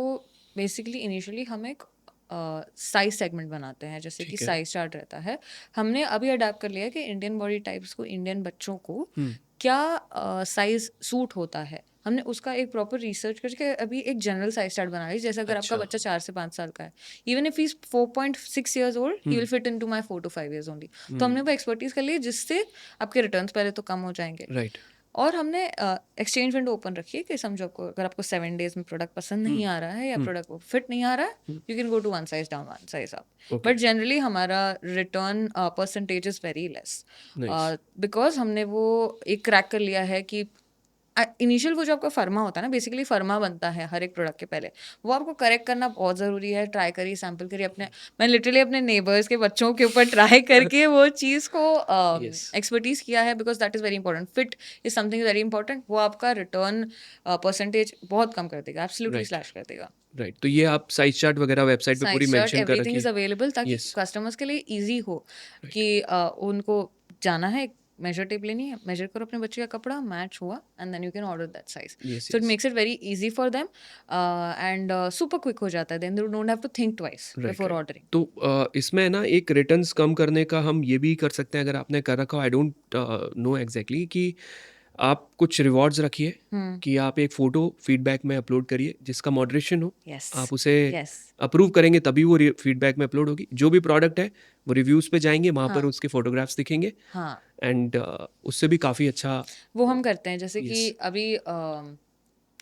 B: बेसिकली इनिशियली हम एक साइज सेगमेंट बनाते हैं, जैसे कि
A: ठीक है.
B: साइज चार्ट रहता है. हमने अभी अडाप्ट कर लिया है कि इंडियन बॉडी टाइप्स को, इंडियन बच्चों को क्या साइज सूट होता है, हमने उसका एक प्रॉपर रिसर्च करके अभी एक जनरल साइज चार्ट बना ली. जैसे अगर आपका
A: अच्छा.
B: बच्चा 4 से 5 साल का है, even if he is 4.6 years old, he will fit into my 4 to 5 years only. तो हमने वो एक्सपर्टीज कर ली, जिससे आपके रिटर्न्स पहले तो कम हो जाएंगे.
A: राइट.
B: और हमने एक्सचेंज विंडो ओपन रखी है कि समझो आपको, अगर आपको 7 days में प्रोडक्ट पसंद नहीं आ रहा है या प्रोडक्ट को फिट नहीं आ रहा है, you can go to 1 size down 1 size up.
A: Okay.
B: But generally हमारा return percentage is very less,
A: Nice.
B: Because हमने वो एक क्रैक कर लिया है कि इनिशियल वो जो आपका फर्मा होता है ना, बेसिकली फर्मा बनता है हर एक प्रोडक्ट के पहले, वो आपको करेक्ट करना बहुत ज़रूरी है. ट्राई करिए, सैम्पल करिए. मैं लिटरली अपने नेबर्स के बच्चों के ऊपर ट्राई करके वो चीज़ को
A: Yes.
B: एक्सपर्टीज किया है, because that is very important. Fit is something very important. वो आपका रिटर्न परसेंटेज बहुत कम कर देगा, एब्सोल्युटली
A: Right.
B: स्लैश कर देगा.
A: राइट. तो ये आप साइज चार्ट वगैरह वेबसाइट पे पूरी
B: साइज चार्ट
A: मेंशन कर
B: एवरीथिंग इज
A: रखिए.
B: अवेलेबल, ताकि
A: Yes.
B: कस्टमर्स के लिए इजी हो कि उनको जाना है, मेजर टेप लेनी है, मेजर करो अपने बच्चे का कपड़ा, मैच हुआ and then you can order that size.
A: Yes,
B: so it
A: yes,
B: makes it very easy for them and super quick हो जाता है. Then they don't have to think twice
A: right,
B: before
A: right.
B: Ordering.
A: तो इसमें ना एक returns कम करने का हम ये भी कर सकते हैं, अगर आपने कर रखा हो, आई डोंट नो एग्जैक्टली, कि आप कुछ रिवॉर्ड्स रखिए कि आप एक फ़ोटो फीडबैक में अपलोड करिए जिसका मॉडरेशन हो.
B: यस.
A: आप उसे
B: यस.
A: अप्रूव करेंगे तभी वो फीडबैक में अपलोड होगी. जो भी प्रोडक्ट है वो रिव्यूज़ पे जाएंगे, वहाँ पर
B: हाँ.
A: उसके फोटोग्राफ्स दिखेंगे
B: हाँ,
A: एंड उससे भी काफ़ी अच्छा.
B: वो हम करते हैं. जैसे कि
A: यस.
B: अभी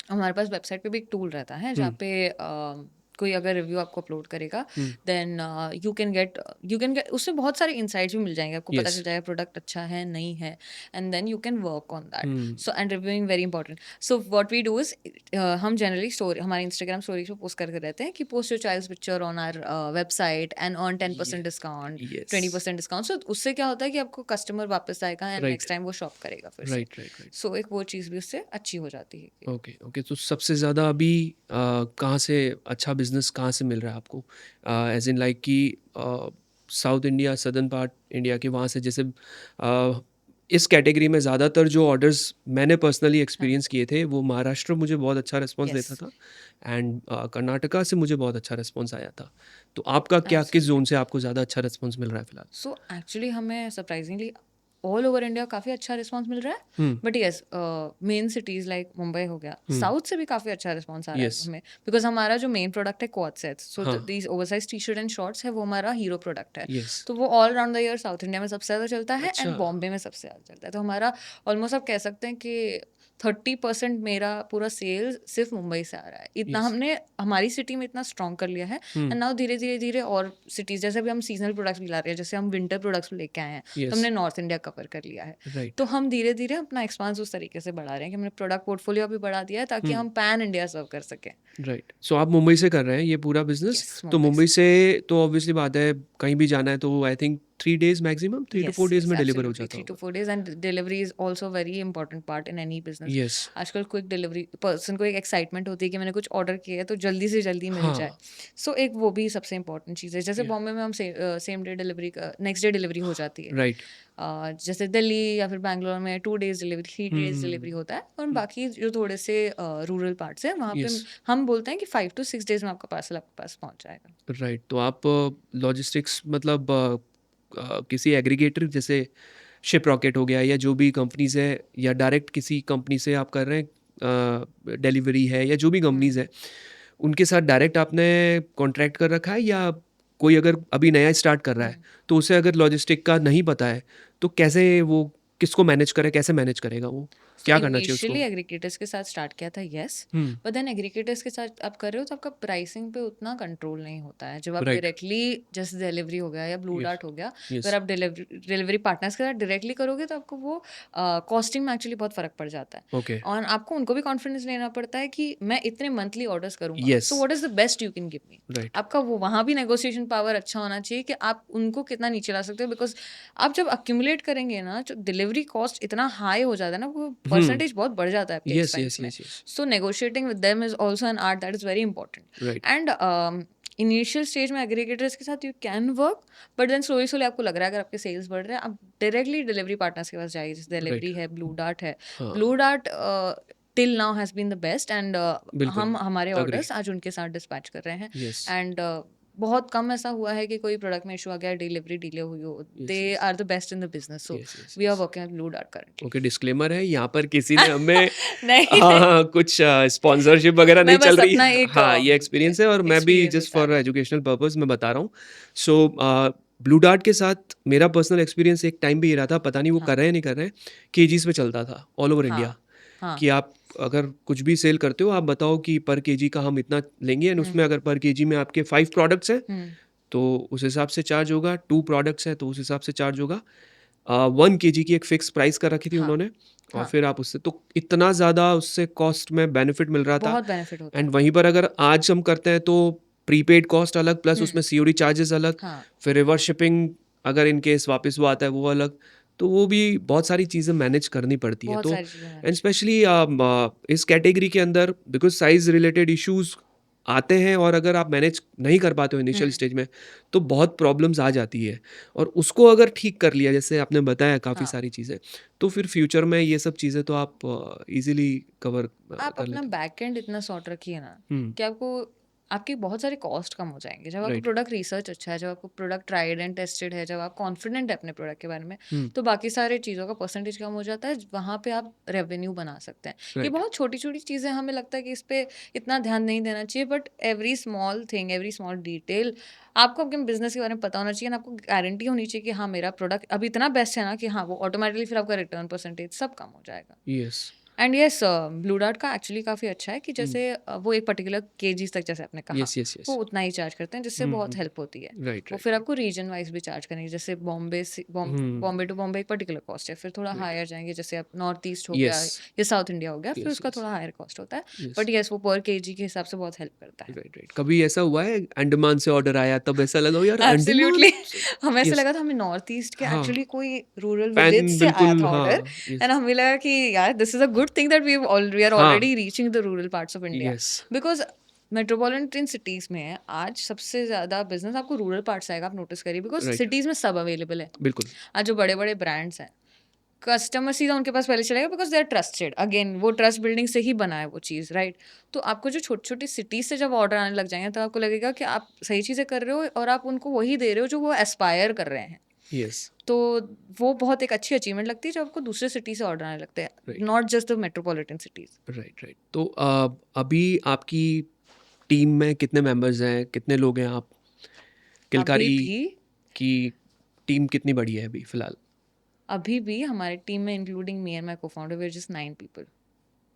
B: हमारे पास वेबसाइट पे भी एक टूल रहता है जहाँ पे कोई अगर रिव्यू आपको अपलोड करेगा, देन यू कैन गेट उससे बहुत सारे इंसाइट्स भी मिल जाएंगे. आपको पता
A: यस.
B: चल जाएगा प्रोडक्ट अच्छा है नहीं है, and then you can work on that.
A: Hmm.
B: So and reviewing very important. So what we do is, हम जनरली स्टोरी हमारे इंस्टाग्राम स्टोरीज पे पोस्ट करके रहते हैं कि post your child's picture on our website and earn 10% discount,
A: yes.
B: 20% discount. So उससे क्या होता है कि आपको कस्टमर वापस आएगा एंड
A: राइट,
B: नेक्स्ट टाइम वो शॉप करेगा फिर से.
A: Right, right, right.
B: सो एक वो चीज़ भी उससे अच्छी हो जाती है.
A: Okay, okay. तो सबसे ज़्यादा अभी कहाँ से अच्छा बिजनेस कहाँ से मिल रहा है आपको, एज इन लाइक कि south India, southern part India के वहाँ से, जैसे इस कैटेगरी में ज़्यादातर जो ऑर्डर्स मैंने पर्सनली एक्सपीरियंस किए थे वो महाराष्ट्र मुझे बहुत अच्छा रिस्पॉन्स देता
B: Yes,
A: था एंड कर्नाटका से मुझे बहुत अच्छा रिस्पॉन्स आया था. तो आपका क्या, किस
B: absolutely.
A: जोन से आपको ज़्यादा अच्छा रिस्पॉन्स मिल रहा है फिलहाल?
B: सो एक्चुअली हमें सरप्राइजिंगली ऑल ओवर इंडिया काफ़ी अच्छा रिस्पांस मिल रहा है.
A: Hmm.
B: But yes, main cities like Mumbai हो गया,
A: हम्म.
B: साउथ से भी काफ़ी अच्छा रिस्पांस आ रहा है
A: यस.
B: हमें. बिकॉज हमारा जो मेन प्रोडक्ट है क्वाड सेट्स, सो
A: हाँ.
B: These oversize T shirt and shorts है, वो हमारा हीरो प्रोडक्ट है.
A: यस.
B: तो वो all around the year south India में सबसे ज़्यादा चलता है
A: अच्छा.
B: एंड बॉम्बे में सबसे ज़्यादा चलता है. तो हमारा ऑलमोस्ट आप कह सकते हैं कि 30% मेरा पूरा सेल्स सिर्फ मुंबई से आ रहा है. इतना
A: यस.
B: हमने हमारी सिटी में इतना स्ट्रॉन्ग कर लिया है. एंड नाउ धीरे धीरे धीरे और सिटीज़, जैसे अभी हम सीजनल प्रोडक्ट्स भी ला रहे हैं, जैसे हम विंटर प्रोडक्ट्स लेके आए हैं, तो
A: यस.
B: हमने नॉर्थ इंडिया कवर कर लिया है.
A: राइट.
B: तो हम धीरे धीरे अपना एक्सपांस उस तरीके से बढ़ा रहे हैं कि हमने प्रोडक्ट पोर्टफोलियो भी बढ़ा दिया है ताकि हम पैन इंडिया सर्व कर सकें.
A: राइट. सो आप मुंबई से कर रहे हैं ये पूरा बिजनेस.
B: यस,
A: तो
B: मुंबई
A: मुंबई
B: से.
A: से तो ऑब्वियसली बात है, कहीं भी जाना है तो I think 3 days maximum, 3 to 4 days
B: Yes,
A: में डिलीवर हो
B: absolutely.
A: जाता
B: 3 to
A: होगा.
B: 4 days, and delivery is also a very important part in any business.
A: Yes.
B: आजकल क्विक डिलीवरी, पर्सन को एक एक्साइटमेंट होती है कि मैंने कुछ ऑर्डर किया है तो जल्दी से जल्दी मिल जाए.
A: हाँ.
B: सो एक वो भी सबसे इंपॉर्टेंट चीज़ है. जैसे
A: या.
B: बॉम्बे में हम सेम डे डिलीवरी का नेक्स्ट डे डिलीवरी हो जाती है.
A: राइट.
B: जैसे दिल्ली या फिर बैंगलोर में 2 days डिलीवरी, 3 days डिलीवरी
A: हम्म.
B: होता है. और बाकी जो थोड़े से रूरल पार्ट्स है वहाँ पे
A: यस.
B: हम बोलते हैं कि 5 to 6 days में आपका पार्सल आपके पास पहुँच जाएगा.
A: राइट. तो आप लॉजिस्टिक्स मतलब किसी एग्रीगेटर जैसे शिप रॉकेट हो गया या जो भी कंपनीज है, या डायरेक्ट किसी कंपनी से आप कर रहे हैं डिलीवरी है, या जो भी कंपनीज है उनके साथ डायरेक्ट आपने कॉन्ट्रैक्ट कर रखा है, या कोई अगर अभी नया स्टार्ट कर रहा है तो उसे अगर लॉजिस्टिक का नहीं पता है तो कैसे वो, किसको मैनेज करे, कैसे मैनेज करेगा वो, क्या करना चाहिए उसको?
B: इनिशियली एग्रीगेटर्स के साथ स्टार्ट किया था, yes.
A: Hmm.
B: But then aggregators के साथ आप कर रहे हो तो आपका प्राइसिंग पे उतना कंट्रोल नहीं होता है. जब आप
A: राइट.
B: डायरेक्टली जैसे डिलीवरी हो गया या ब्लू
A: यस.
B: डार्ट हो गया,
A: यस.
B: अगर आप डिलीवरी पार्टनर्स के साथ डायरेक्टली करोगे तो आपको वो कॉस्टिंग में एक्चुअली बहुत फर्क पड़ जाता है.
A: ओके.
B: और आपको उनको भी कॉन्फिडेंस लेना पड़ता है कि मैं इतने मंथली ऑर्डर्स करूंगा,
A: yes.
B: So what is the best you can give me.
A: Right.
B: आपका वो वहाँ भी नेगोशिएशन पावर अच्छा होना चाहिए कि आप उनको कितना नीचे ला सकते हो. बिकॉज आप जब अक्यूमुलेट करेंगे ना, जो डिलीवरी कॉस्ट इतना हाई हो जाता है ना, वो परसेंटेज बहुत बढ़ जाता है आपके
A: यस.
B: Expense
A: yes.
B: में.
A: Yes. Yes.
B: So negotiating with them is also an art that is very important.
A: Right.
B: And initial stage में एग्रीगेटर्स के साथ you can work, but then slowly slowly आपको लग रहा है अगर आपके सेल्स बढ़ रहे हैं, आप डायरेक्टली डिलीवरी पार्टनर्स के पास जाइए. जैसे
A: राइट.
B: डिलीवरी है, ब्लू डार्ट है.
A: हाँ.
B: Blue Dart till now has been the best. And
A: बिल्कुल.
B: हम हमारे
A: अग्री.
B: ऑर्डर्स आज उनके साथ डिस्पैच कर रहे हैं.
A: यस.
B: एंड बहुत कम ऐसा हुआ है कि कोई प्रोडक्ट में इशू आ गया, डिलीवरी डिले हुई हो.
A: Yes.
B: They
A: yes.
B: Are the best in the business. So
A: yes. Yes.
B: We are
A: yes.
B: Working with Blue Dart currently.
A: Okay, disclaimer है यहाँ पर, किसी ने हमें
B: नहीं,
A: हाँ कुछ स्पॉन्सरशिप वगैरह नहीं
B: मैं
A: चल
B: बस
A: रही
B: अपना
A: है.
B: एक
A: हाँ, ये एक्सपीरियंस है और मैं भी
B: experience
A: जस्ट
B: बता
A: फॉर
B: रही हूँ.
A: एजुकेशनल पर्पस में बता रहा हूँ. सो ब्लू डार्ट के साथ मेरा पर्सनल एक्सपीरियंस एक टाइम पे ये रहा था, पता नहीं वो
B: हाँ.
A: कर रहे हैं नहीं कर रहे हैं, केजीज पे चलता था ऑल ओवर इंडिया.
B: हाँ. हाँ.
A: कि आप अगर कुछ भी सेल करते हो आप बताओ कि पर केजी का हम इतना लेंगे, एंड उसमें अगर पर केजी में आपके 5 प्रोडक्ट्स हैं तो उस हिसाब से चार्ज होगा, 2 प्रोडक्ट्स हैं तो उस हिसाब से चार्ज होगा. 1 केजी की एक फिक्स प्राइस कर रखी थी
B: हाँ.
A: उन्होंने, और
B: हाँ.
A: फिर आप उससे तो इतना ज़्यादा उससे कॉस्ट में बेनिफिट मिल रहा था.
B: बहुत बेनिफिट होता
A: एंड
B: है.
A: वहीं पर अगर आज हम करते हैं तो प्रीपेड कॉस्ट अलग, प्लस उसमें सीओडी चार्जेस अलग,
B: हाँ.
A: फिर रिवर्स शिपिंग अगर इन केस वापस वो आता है वो अलग, तो वो भी बहुत सारी चीज़ें मैनेज करनी पड़ती है.
B: बहुत
A: तो
B: सारी चीजें
A: एंड
B: मैनेज.
A: स्पेशली इस कैटेगरी के अंदर बिकॉज साइज रिलेटेड इश्यूज आते हैं और अगर आप मैनेज नहीं कर पाते हो इनिशियल स्टेज में तो बहुत प्रॉब्लम्स आ जाती है, और उसको अगर ठीक कर लिया जैसे आपने बताया काफ़ी
B: हाँ।
A: सारी चीज़ें, तो फिर फ्यूचर में ये सब चीज़ें तो आप इजीली कवर
B: आप
A: कर
B: अपना
A: लेते
B: बैकएंड इतना सॉर्ट रखिए ना
A: हैं।
B: कि आपको आपके बहुत सारे कॉस्ट कम हो जाएंगे। जब आपका
A: राइट।
B: प्रोडक्ट रिसर्च अच्छा है, जब आपको प्रोडक्ट ट्राइड एंड टेस्टेड है, जब आप कॉन्फिडेंट है अपने प्रोडक्ट के बारे में, तो बाकी सारे चीज़ों का परसेंटेज कम हो जाता है, वहाँ पे आप रेवेन्यू बना सकते हैं। ये
A: राइट।
B: बहुत छोटी छोटी चीज़ें, हमें लगता है कि इस पे इतना ध्यान नहीं देना चाहिए, but every small thing, every small detail आपको अपने बिजनेस के बारे में पता होना चाहिए, आपको गारंटी होनी चाहिए कि हाँ मेरा प्रोडक्ट अभी इतना बेस्ट है ना कि हाँ वो ऑटोमेटिकली फिर आपका रिटर्न परसेंटेज सब कम हो जाएगा।
A: Yes.
B: And yes, blue dart का एक्चुअली काफ़ी अच्छा है कि जैसे वो एक पर्टिकुलर केजीज तक, जैसे आपने कहा,
A: यस, यस,
B: वो
A: यस।
B: उतना ही चार्ज करते हैं, जिससे बहुत हेल्प होती है।
A: राइट,
B: वो
A: राइट,
B: फिर
A: राइट।
B: आपको रीजन वाइज भी चार्ज करेंगे, जैसे बॉम्बे टू बॉम्बे एक पर्टिकुलर कॉस्ट है, फिर थोड़ा
A: राइट।
B: हायर जाएंगे, जैसे आप नॉर्थ ईस्ट हो गया
A: यस,
B: या साउथ इंडिया हो गया, फिर
A: यस,
B: उसका
A: यस,
B: थोड़ा हायर कॉस्ट होता है।
A: यस।
B: बट यस, वो पर केजी के हिसाब से बहुत हेल्प करता है।
A: Right, right. कभी ऐसा हुआ है अंडमान से ऑर्डर आया तब ऐसा लगा हो यार अंडमान
B: एब्सोल्युटली। हमें ऐसे
A: यस।
B: लगा था, हमें नॉर्थ ईस्ट के
A: हाँ,
B: एक्चुअली कोई रूरल विलेज
A: पैन
B: से आया
A: बिल्कुल
B: था ऑर्डर,
A: हाँ,
B: एंड
A: यस।
B: हमें लगा कि यार this is a good thing that we are
A: हाँ,
B: already reaching the rural parts of India,
A: yes,
B: because metropolitan cities में आज सबसे ज्यादा बिजनेस आपको रूरल पार्ट से आएगा, आप नोटिस करिए, बिकॉज
A: राइट,
B: सिटीज में सब अवेलेबल है।
A: बिल्कुल,
B: आज जो बड़े बड़े ब्रांड्स हैं, कस्टमर सीधा उनके पास पहले चलेगा, because they are trusted, again वो ट्रस्ट बिल्डिंग से ही बना है वो चीज़, राइट। तो आपको जो छोटी छोटी सिटीज से जब ऑर्डर आने लग जाएंगे, तो आपको लगेगा कि आप सही चीज़ें कर रहे हो और आप उनको वही दे रहे हो जो वो एस्पायर कर रहे हैं।
A: यस,
B: तो वो बहुत एक अच्छी अचीवमेंट लगती है जब आपको दूसरे सिटी से ऑर्डर आने लगते हैं,
A: right,
B: not just the metropolitan cities.
A: Right, right. तो अभी आपकी टीम में कितने मेंबर्स हैं, कितने लोग हैं आप?
B: अभी
A: किलकारी
B: भी
A: की टीम कितनी बड़ी है अभी फिलहाल?
B: अभी भी हमारी टीम में, including me and my cofounder, we are just 9 people.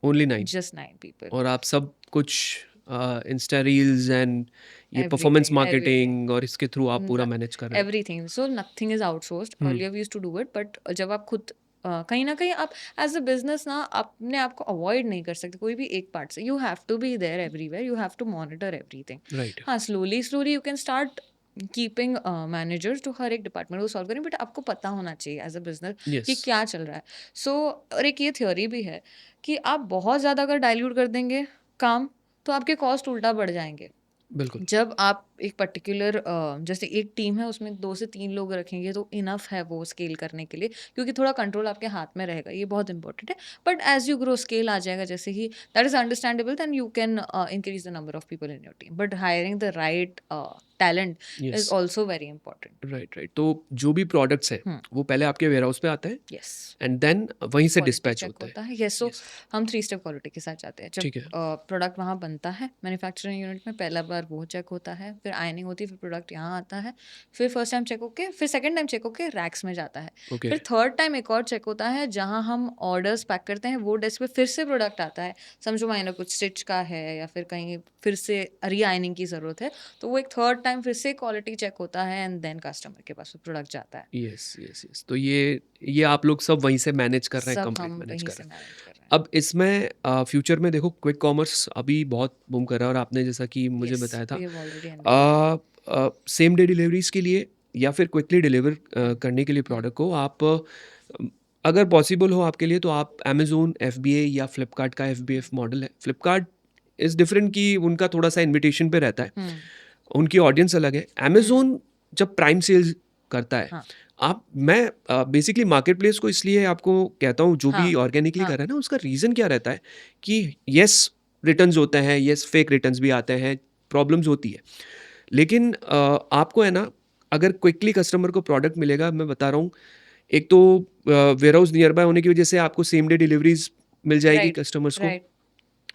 A: Only 9?
B: Just 9 people.
A: और आप सब कुछ इंस्टा रील्स एंड ये परफॉर्मेंस
B: एवरीथिंग, एवरीथिंग,
A: मार्केटिंग और इसके थ्रू आप पूरा मैनेज कर रहे हो?
B: Everything, so nothing is outsourced.
A: Hmm,
B: earlier we used to do it, but जब आप खुद कहीं ना कहीं आप एज अ बिजनेस ना अपने आप को अवॉइड नहीं कर सकते कोई भी एक पार्ट से। You have to be there everywhere, you have to monitor everything.
A: Right,
B: हाँ, slowly slowly you can start keeping managers जो हर एक डिपार्टमेंट को सॉल्व करें, बट आपको पता होना चाहिए एज अ बिजनेस
A: यस,
B: कि क्या चल रहा है। सो और एक ये थ्योरी भी है कि आप बहुत ज़्यादा अगर डाइल्यूट कर देंगे काम, तो आपके कॉस्ट उल्टा बढ़ जाएंगे।
A: बिल्कुल,
B: जब आप एक पर्टिकुलर जैसे एक टीम है, उसमें 2 से 3 लोग रखेंगे तो इनफ है वो स्केल करने के लिए, क्योंकि थोड़ा कंट्रोल आपके हाथ में रहेगा, ये बहुत इंपॉर्टेंट है। But as you grow scale आ जाएगा, जैसे ही that is understandable, then you can increase the number of people in your team, but hiring the right talent is
A: yes,
B: also very important.
A: Right, right. तो जो भी products हैं, वो पहले आपके वेयरहाउस पे आते हैं
B: यस,
A: एंड देन वहीं से
B: क्वालिटी
A: डिस्पैच
B: चेक
A: होता है?
B: होता है। यस, सो
A: यस,
B: हम 3 स्टेप क्वालिटी के साथ जाते हैं। जब
A: ठीक है,
B: प्रोडक्ट वहाँ बनता है मैन्युफैक्चरिंग यूनिट में, पहला बार वो चेक होता है, फिर आयनिंग होती है, फिर प्रोडक्ट यहाँ आता है, फिर फर्स्ट टाइम चेक होके, फिर सेकंड टाइम चेक होके रैक्स में जाता है,
A: ओके,
B: फिर थर्ड टाइम एक और चेक होता है जहाँ हम ऑर्डर्स पैक करते हैं, वो डेस्क पे फिर से प्रोडक्ट आता है। समझो माइनर कुछ स्टिच का है या फिर कहीं फिर से री आयनिंग की ज़रूरत है, तो वो एक थर्ड टाइम फिर से क्वालिटी चेक होता है, एंड देन कस्टमर के पास वो प्रोडक्ट जाता है।
A: Yes, yes, yes. तो ये आप लोग सब वहीं से मैनेज कर रहे हैं,
B: सब
A: कंप्लीट
B: हम
A: मैनेज
B: वहीं
A: कर
B: से
A: रहे हैं।
B: मैनेज कर रहे हैं।
A: अब इसमें फ्यूचर में देखो क्विक कॉमर्स अभी बहुत बूम कर रहा है, और आपने जैसा कि मुझे
B: यस,
A: बताया था
B: we have already unveiled.
A: Same day deliveries के लिए या फिर क्विकली डिलीवर करने के लिए प्रोडक्ट को आप अगर पॉसिबल हो आपके लिए तो आप अमेजोन FBA या फ्लिपकार्ट का FBF मॉडल है। फ्लिपकार्ट इज़ डिफरेंट कि उनका थोड़ा सा इन्विटेशन पे रहता है,
B: हुँ,
A: उनकी ऑडियंस अलग है। अमेजोन जब प्राइम सेल्स करता है,
B: हाँ,
A: आप मैं बेसिकली मार्केट प्लेस को इसलिए आपको कहता हूँ जो भी
B: हाँ,
A: ऑर्गेनिकली कर
B: हाँ,
A: रहा है ना, उसका रीज़न क्या रहता है कि येस रिटर्न्स होते हैं, येस फेक रिटर्न्स भी आते हैं, प्रॉब्लम्स होती है, लेकिन आपको है ना, अगर क्विकली कस्टमर को प्रोडक्ट मिलेगा, मैं बता रहा हूँ, एक तो वेयर हाउस नियर बाय होने की वजह से आपको सेम डे डिलीवरीज मिल जाएगी
B: राइट,
A: कस्टमर्स को,
B: राइट,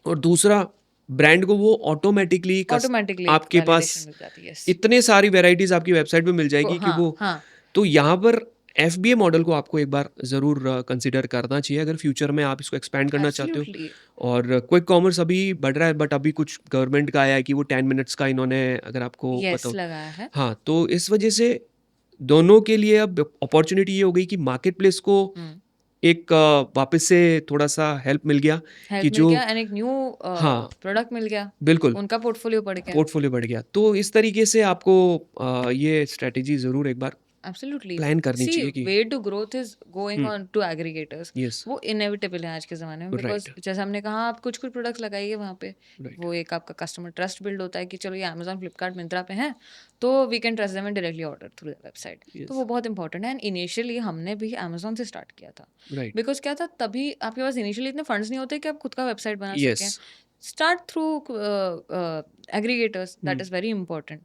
A: और दूसरा ब्रांड को वो ऑटोमेटिकली
B: ऑटोमैटिकली एक
A: आपके पास
B: वैलिडेशन मिल जाती है, यस।
A: इतने सारी वेराइटीज आपकी वेबसाइट पे मिल
B: वो
A: जाएगी कि
B: हाँ,
A: वो,
B: हाँ,
A: तो यहाँ पर FBA मॉडल को आपको एक बार ज़रूर कंसिडर करना चाहिए अगर फ्यूचर में आप इसको एक्सपैंड करना चाहते हो।
B: एब्सोल्युटली,
A: और क्विक कॉमर्स अभी बढ़ रहा है, बट अभी कुछ गवर्नमेंट का आया है कि वो 10 मिनट्स का इन्होंने, अगर आपको पता
B: यस
A: हो।
B: लगाया है।
A: हाँ, तो इस वजह से दोनों के लिए अब अपॉर्चुनिटी ये हो गई कि मार्केट प्लेस को
B: हुँ,
A: एक वापस से थोड़ा सा हेल्प मिल गया कि
B: हेल्प मिल
A: जो,
B: गया, एंड एक न्यू
A: हाँ,
B: प्रोडक्ट मिल गया,
A: बिल्कुल,
B: उनका पोर्टफोलियो बढ़ गया।
A: पोर्टफोलियो बढ़ गया। तो इस तरीके से आपको ये स्ट्रैटेजी ज़रूर एक बार
B: एब्सोल्युटली
A: प्लान करनी
B: सी
A: चाहिए कि
B: way to growth is going on to aggregators
A: yes
B: वो इनएविटेबल है आज के ज़माने में बिकॉज
A: राइट
B: जैसे हमने कहा आप कुछ कुछ प्रोडक्ट्स लगाइए वहाँ पे
A: राइट
B: वो एक आपका कस्टमर ट्रस्ट बिल्ड होता है कि चलो ये अमेजोन फ्लिपकार्ट मिंत्रा पे हैं तो we can trust them and directly order through the website तो
A: यस
B: वो बहुत इंपॉर्टेंट है एंड इनिशियली हमने भी अमेजोन से स्टार्ट किया था
A: राइट
B: बिकॉज क्या था तभी आपके पास इनिशियली इतने फंड्स नहीं होते कि आप खुद का वेबसाइट बना
A: यस
B: सकें start through aggregators that is very important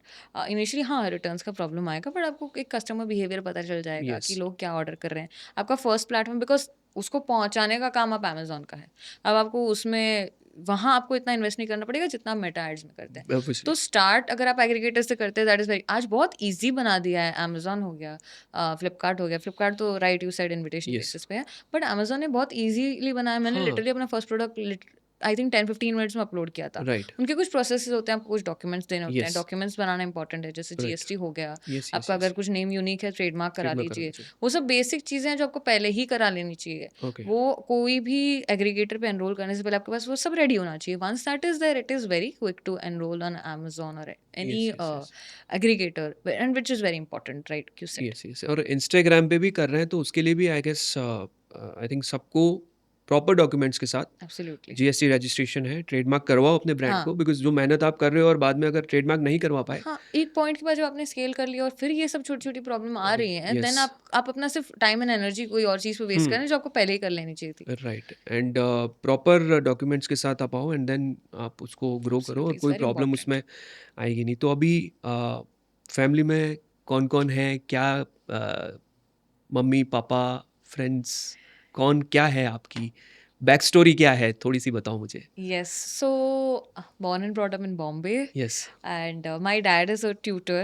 B: initially हाँ रिटर्न्स का प्रॉब्लम आएगा बट आपको एक कस्टमर बिहेवियर पता चल जाएगा कि
A: यस
B: लोग क्या ऑर्डर कर रहे हैं आपका फर्स्ट प्लेटफॉर्म बिकॉज उसको पहुंचाने का काम आप अमेजोन का है अब आपको उसमें वहाँ आपको इतना इन्वेस्ट नहीं करना पड़ेगा जितना आप मेटा एड्स में करते हैं
A: ऑब्वियसली
B: तो स्टार्ट अगर आप एग्रीगेटर से करते हैं दैट इज़ वेरी आज बहुत इजी बना दिया है अमेजोन हो गया फ्लिपकार्ट हो गया फ्लिपकार्ट तो right you side invitation
A: yes
B: basis पे है बट अमेजोन ने बहुत इजीली बनाया मैंने
A: हाँ
B: लिटरली अपना first product I think 10-15 minutes में अपलोड किया था
A: राइट
B: उनके कुछ प्रोसेसेस होते हैं आपको कुछ डॉक्यूमेंट्स देने होते हैं
A: यस
B: डॉक्यूमेंट्स बनाना इंपॉर्टेंट है जैसे
A: राइट
B: जीएसटी हो गया
A: यस यस
B: आपका
A: यस
B: अगर कुछ नेम यूनिक है ट्रेडमार्क करा
A: ट्रेडमार्क कराना
B: लीजिए
A: चाहिए
B: वो सब बेसिक चीज़ें हैं जो आपको पहले ही करा लेनी चाहिए
A: ओके
B: वो कोई भी एग्रीगेटर पे एनरोल करने से पहले आपके पास वो सब रेडी होना चाहिए once that is there it is very quick to enroll on Amazon और any
A: yes yes yes
B: aggregator and which is very important right you said
A: yes yes और इंस्टाग्राम पे भी कर रहे हैं तो उसके लिए भी आई गेस आई थिंक सबको प्रॉपर डॉक्यूमेंट्स के साथ
B: एब्सोल्युटली
A: जीएसटी रजिस्ट्रेशन है ट्रेडमार्क करवाओ अपने ब्रांड
B: हाँ
A: को बिकॉज जो मेहनत आप कर रहे हो और बाद में अगर ट्रेडमार्क नहीं करवा पाए
B: हाँ एक पॉइंट के बाद जब आपने स्केल कर लिया और फिर ये सब छोटी छोटी प्रॉब्लम आ रही है
A: यस
B: देन आप अपना सिर्फ टाइम एंड एनर्जी कोई और चीज़ पे वेस्ट करें जो आपको पहले ही कर लेनी चाहिए थी
A: राइट एंड प्रॉपर डॉक्यूमेंट्स के साथ आप आओ एंड देन आप उसको ग्रो करो और
B: एब्सोल्युटली इट्स
A: कोई
B: वेरी
A: प्रॉब्लम
B: इंपॉर्टेंट
A: उसमें आएगी नहीं तो अभी फैमिली में कौन कौन है क्या मम्मी पापा फ्रेंड्स कौन क्या है आपकी बैक स्टोरी क्या है थोड़ी सी बताओ मुझे
B: Yes, so born and brought up in Bombay,
A: yes
B: and my dad is a tutor.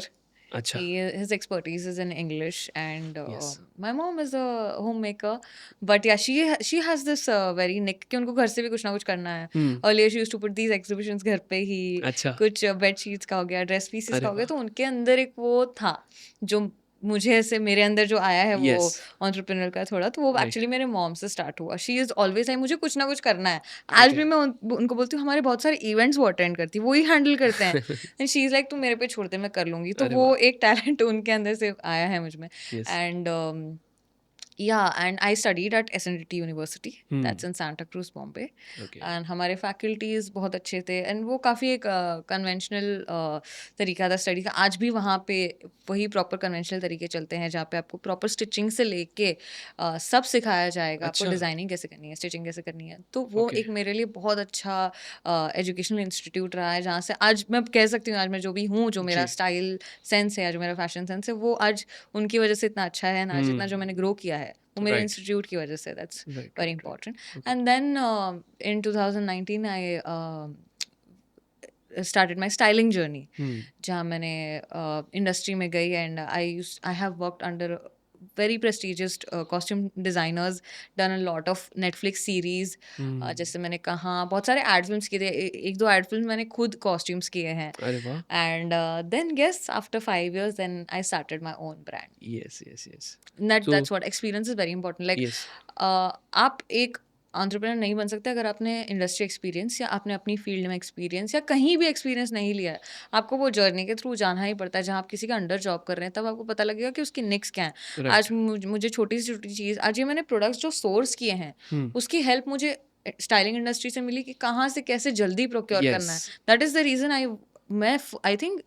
A: अच्छा
B: His expertise is in English, and
A: yes
B: my mom is a homemaker. But yeah, she has this very nick कि उनको घर से भी कुछ ना कुछ करना है. Earlier she used to put these exhibitions घर पे ही
A: अच्छा
B: कुछ बेड शीट्स का हो गया, ड्रेस पीसेस
A: अरे
B: का हो गया,
A: वाह
B: तो उनके अंदर एक वो था जो मुझे ऐसे मेरे अंदर जो आया है वो
A: यस
B: एंटरप्रेन्योर का थोड़ा तो वो
A: राइट
B: एक्चुअली मेरे मॉम से स्टार्ट हुआ शी इज़ ऑलवेज आई मुझे कुछ ना कुछ करना है आज
A: ओके
B: भी मैं उनको बोलती हूँ हमारे बहुत सारे इवेंट्स वो अटेंड करती है वो ही हैंडल करते हैं एंड शी इज़ लाइक तू मेरे पे छोड़ दे मैं कर लूँगी तो
A: अरे
B: वो
A: वाह
B: एक टैलेंट उनके अंदर से आया है मुझ में
A: yes
B: and yeah, and I studied at SNDT University. That's in Santa Cruz, Bombay.
A: Okay
B: And हमारे faculties बहुत अच्छे थे and वो काफ़ी एक conventional तरीका था स्टडी का आज भी वहाँ पे वही प्रॉपर कन्वेंशनल तरीके चलते हैं जहाँ पे आपको प्रॉपर स्टिचिंग से लेके सब सिखाया जाएगा आपको
A: अच्छा
B: डिज़ाइनिंग कैसे करनी है स्टिचिंग कैसे करनी है तो वो
A: ओके
B: एक मेरे लिए बहुत अच्छा एजुकेशनल इंस्टीट्यूट रहा है जहाँ से आज मैं कह सकती हूँ आज मैं जो भी हूँ जो मेरा
A: जी
B: स्टाइल सेंस है जो मेरा फैशन सेंस है वो आज उनकी वजह से इतना अच्छा है ना आज इतना जो मैंने ग्रो किया है वो मेरे
A: राइट
B: इंस्टीट्यूट की वजह से that's
A: right
B: very
A: right
B: important
A: okay
B: and then in 2019 I started my styling journey जहाँ मैंने इंडस्ट्री में गई and I have worked under very prestigious costume designers done a lot of Netflix series जैसे मैंने कहा बहुत सारे ad films किए थे एक दो ad films मैंने खुद costumes किए हैं
A: अरे वाह
B: and then yes after 5 years then I started my own brand
A: yes yes yes
B: that
A: तो
B: that's what experience is very important like
A: yes
B: आप एक एंटरप्रेन्योर नहीं बन सकते अगर आपने इंडस्ट्री एक्सपीरियंस या आपने अपनी फील्ड में एक्सपीरियंस या कहीं भी एक्सपीरियंस नहीं लिया है आपको वो जर्नी के थ्रू जाना ही पड़ता है जहाँ आप किसी का अंडर जॉब कर रहे हैं तब आपको पता लगेगा कि उसकी निक्स क्या है
A: राइट
B: आज मुझे छोटी से छोटी चीज़ आज ये मैंने प्रोडक्ट्स जो सोर्स किए हैं उसकी हेल्प मुझे स्टाइलिंग इंडस्ट्री से मिली कि कहाँ से कैसे जल्दी प्रोक्योर करना है
A: yes
B: that is the reason I think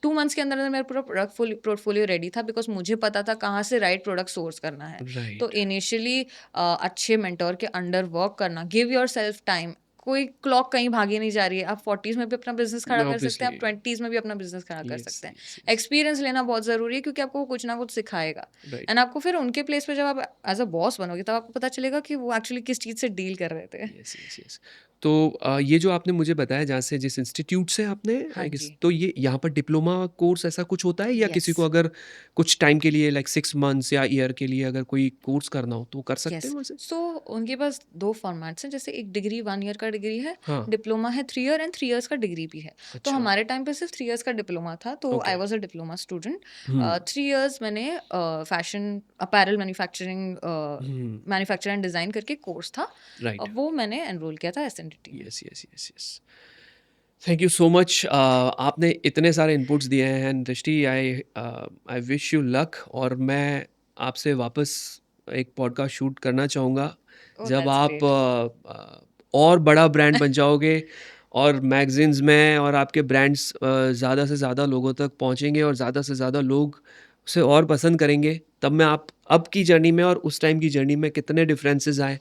B: 2 months के अंदर अंदर मेरा पूरा प्रोडक्ट पोर्टफोलियो रेडी था बिकॉज मुझे पता था कहाँ से राइट प्रोडक्ट सोर्स करना है तो
A: राइट
B: इनिशियली अच्छे मेंटोर के अंडर वर्क करना गिव योर सेल्फ टाइम कोई क्लॉक कहीं भागी नहीं जा रही है आप 40s में भी अपना बिजनेस खड़ा कर सकते हैं आप
A: ऑब्वियसली
B: 20s में भी अपना बिजनेस खड़ा कर
A: यस
B: सकते हैं
A: यस
B: एक्सपीरियंस लेना बहुत ज़रूरी है क्योंकि आपको वो कुछ ना कुछ सिखाएगा
A: राइट
B: एंड आपको फिर उनके प्लेस पे जब आप एज अ बॉस बनोगे तब आपको पता चलेगा कि वो एक्चुअली किस चीज़ से डील कर रहे थे
A: यस यस यस तो ये जो आपने मुझे बताया जहाँ से जिस इंस्टीट्यूट से आपने
B: हाँ
A: आई गेस
B: जी
A: तो ये यहाँ पर डिप्लोमा कोर्स ऐसा कुछ होता है या किसी
B: यस
A: को अगर कुछ टाइम के लिए लाइक 6 मंथ्स या ईयर के लिए अगर कोई कोर्स करना हो तो कर सकते हैं
B: यस
A: वैसे
B: सो उनके पास 2 फॉर्मेट्स हैं जैसे एक डिग्री 1 ईयर का डिग्री है
A: हाँ
B: डिप्लोमा है 3 ईयर एंड 3 इयर्स का डिग्री भी है तो
A: अच्छा
B: हमारे टाइम पे सिर्फ 3 इयर्स का डिप्लोमा था तो I
A: okay
B: was a diploma student
A: hmm
B: 3 years मैंने fashion apparel
A: hmm
B: manufacture and design करके कोर्स था
A: राइट
B: वो मैंने एनरोल किया था एसएनडीटी में
A: yes yes yes yes thank you so much. आपने इतने सारे इनपुट्स दिए हैं एंड दृष्टि, आई विश यू लक। और मैं आपसे वापस एक पॉडकास्ट शूट करना चाहूँगा
B: Oh,
A: जब
B: that's
A: आप
B: great.
A: और बड़ा ब्रांड बन जाओगे और मैगजीन्स में और आपके ब्रांड्स ज़्यादा से ज़्यादा लोगों तक पहुँचेंगे और ज़्यादा से ज़्यादा लोग उसे और पसंद करेंगे। तब मैं आप अब की जर्नी में और उस टाइम की जर्नी में कितने डिफरेंसेस आए,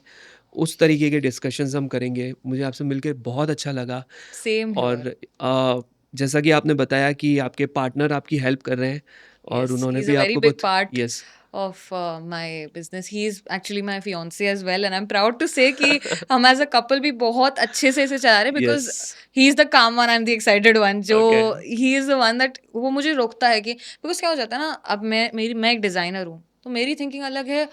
A: उस तरीके के डिस्कशंस हम करेंगे। मुझे आपसे मिलके बहुत अच्छा लगा।
B: Same here.
A: और जैसा कि आपने बताया कि आपके पार्टनर आपकी हेल्प कर रहे हैं और
B: Yes,
A: उन्होंने
B: he's
A: भी
B: a very
A: आपको
B: big
A: बहुत
B: part
A: yes
B: of my business. He's actually my fiance as well, and I'm proud to say कि हम as a couple भी बहुत अच्छे से इसे चला रहे हैं because
A: yes
B: he's the calm one, I'm the excited one. जो
A: okay
B: he is the one that वो मुझे रोकता है कि because क्या हो जाता है ना, अब मैं एक डिज़ाइनर हूँ, तो मेरी थिंकिंग अलग है।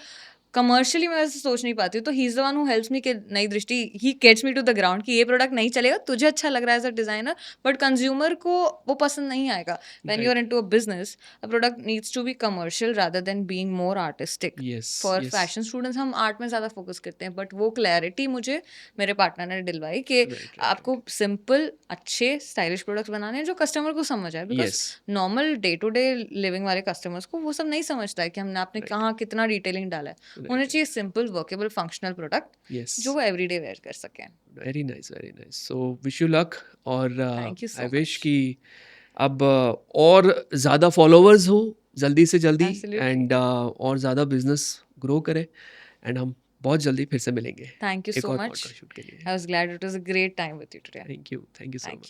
B: कमर्शियली मैं वैसे सोच नहीं पाती हूँ, तो he is the one who helps me कि नई दृष्टि, he gets me to the ground कि ये प्रोडक्ट नहीं चलेगा, तुझे अच्छा लग रहा है as a designer, but consumer को वो पसंद नहीं आएगा। When you are
A: right
B: into a business, a product needs to be commercial rather than being more artistic.
A: Yes
B: for
A: yes
B: fashion students हम आर्ट में ज़्यादा फोकस करते हैं, बट वो क्लैरिटी मुझे मेरे पार्टनर ने दिलवाई कि
A: राइट राइट
B: आपको
A: राइट
B: सिंपल अच्छे स्टाइलिश प्रोडक्ट्स बनाने हैं जो कस्टमर को समझ आए, because
A: yes
B: normal day to day living वाले कस्टमर्स को वो सब नहीं समझता है कि हमने आपने
A: राइट
B: कहाँ कितना डिटेलिंग डाला है। होने
A: राइट
B: चाहिए
A: right
B: simple workable functional product
A: yes
B: जो वो एवरीडे वेयर कर सकें।
A: Very nice very nice. So wish you luck. और
B: thank you
A: I
B: so
A: wish
B: much.
A: कि अब और ज़्यादा फॉलोअर्स हो जल्दी से जल्दी
B: एब्सोल्युटली।
A: एंड और ज़्यादा बिजनेस ग्रो करे एंड हम बहुत जल्दी फिर से मिलेंगे
B: थैंक यू
A: एक
B: सो
A: और
B: मच।
A: पॉडकास्ट शूट के लिए।
B: I was glad, it was a great time with you today.
A: Thank you so
B: thank
A: much.
B: You.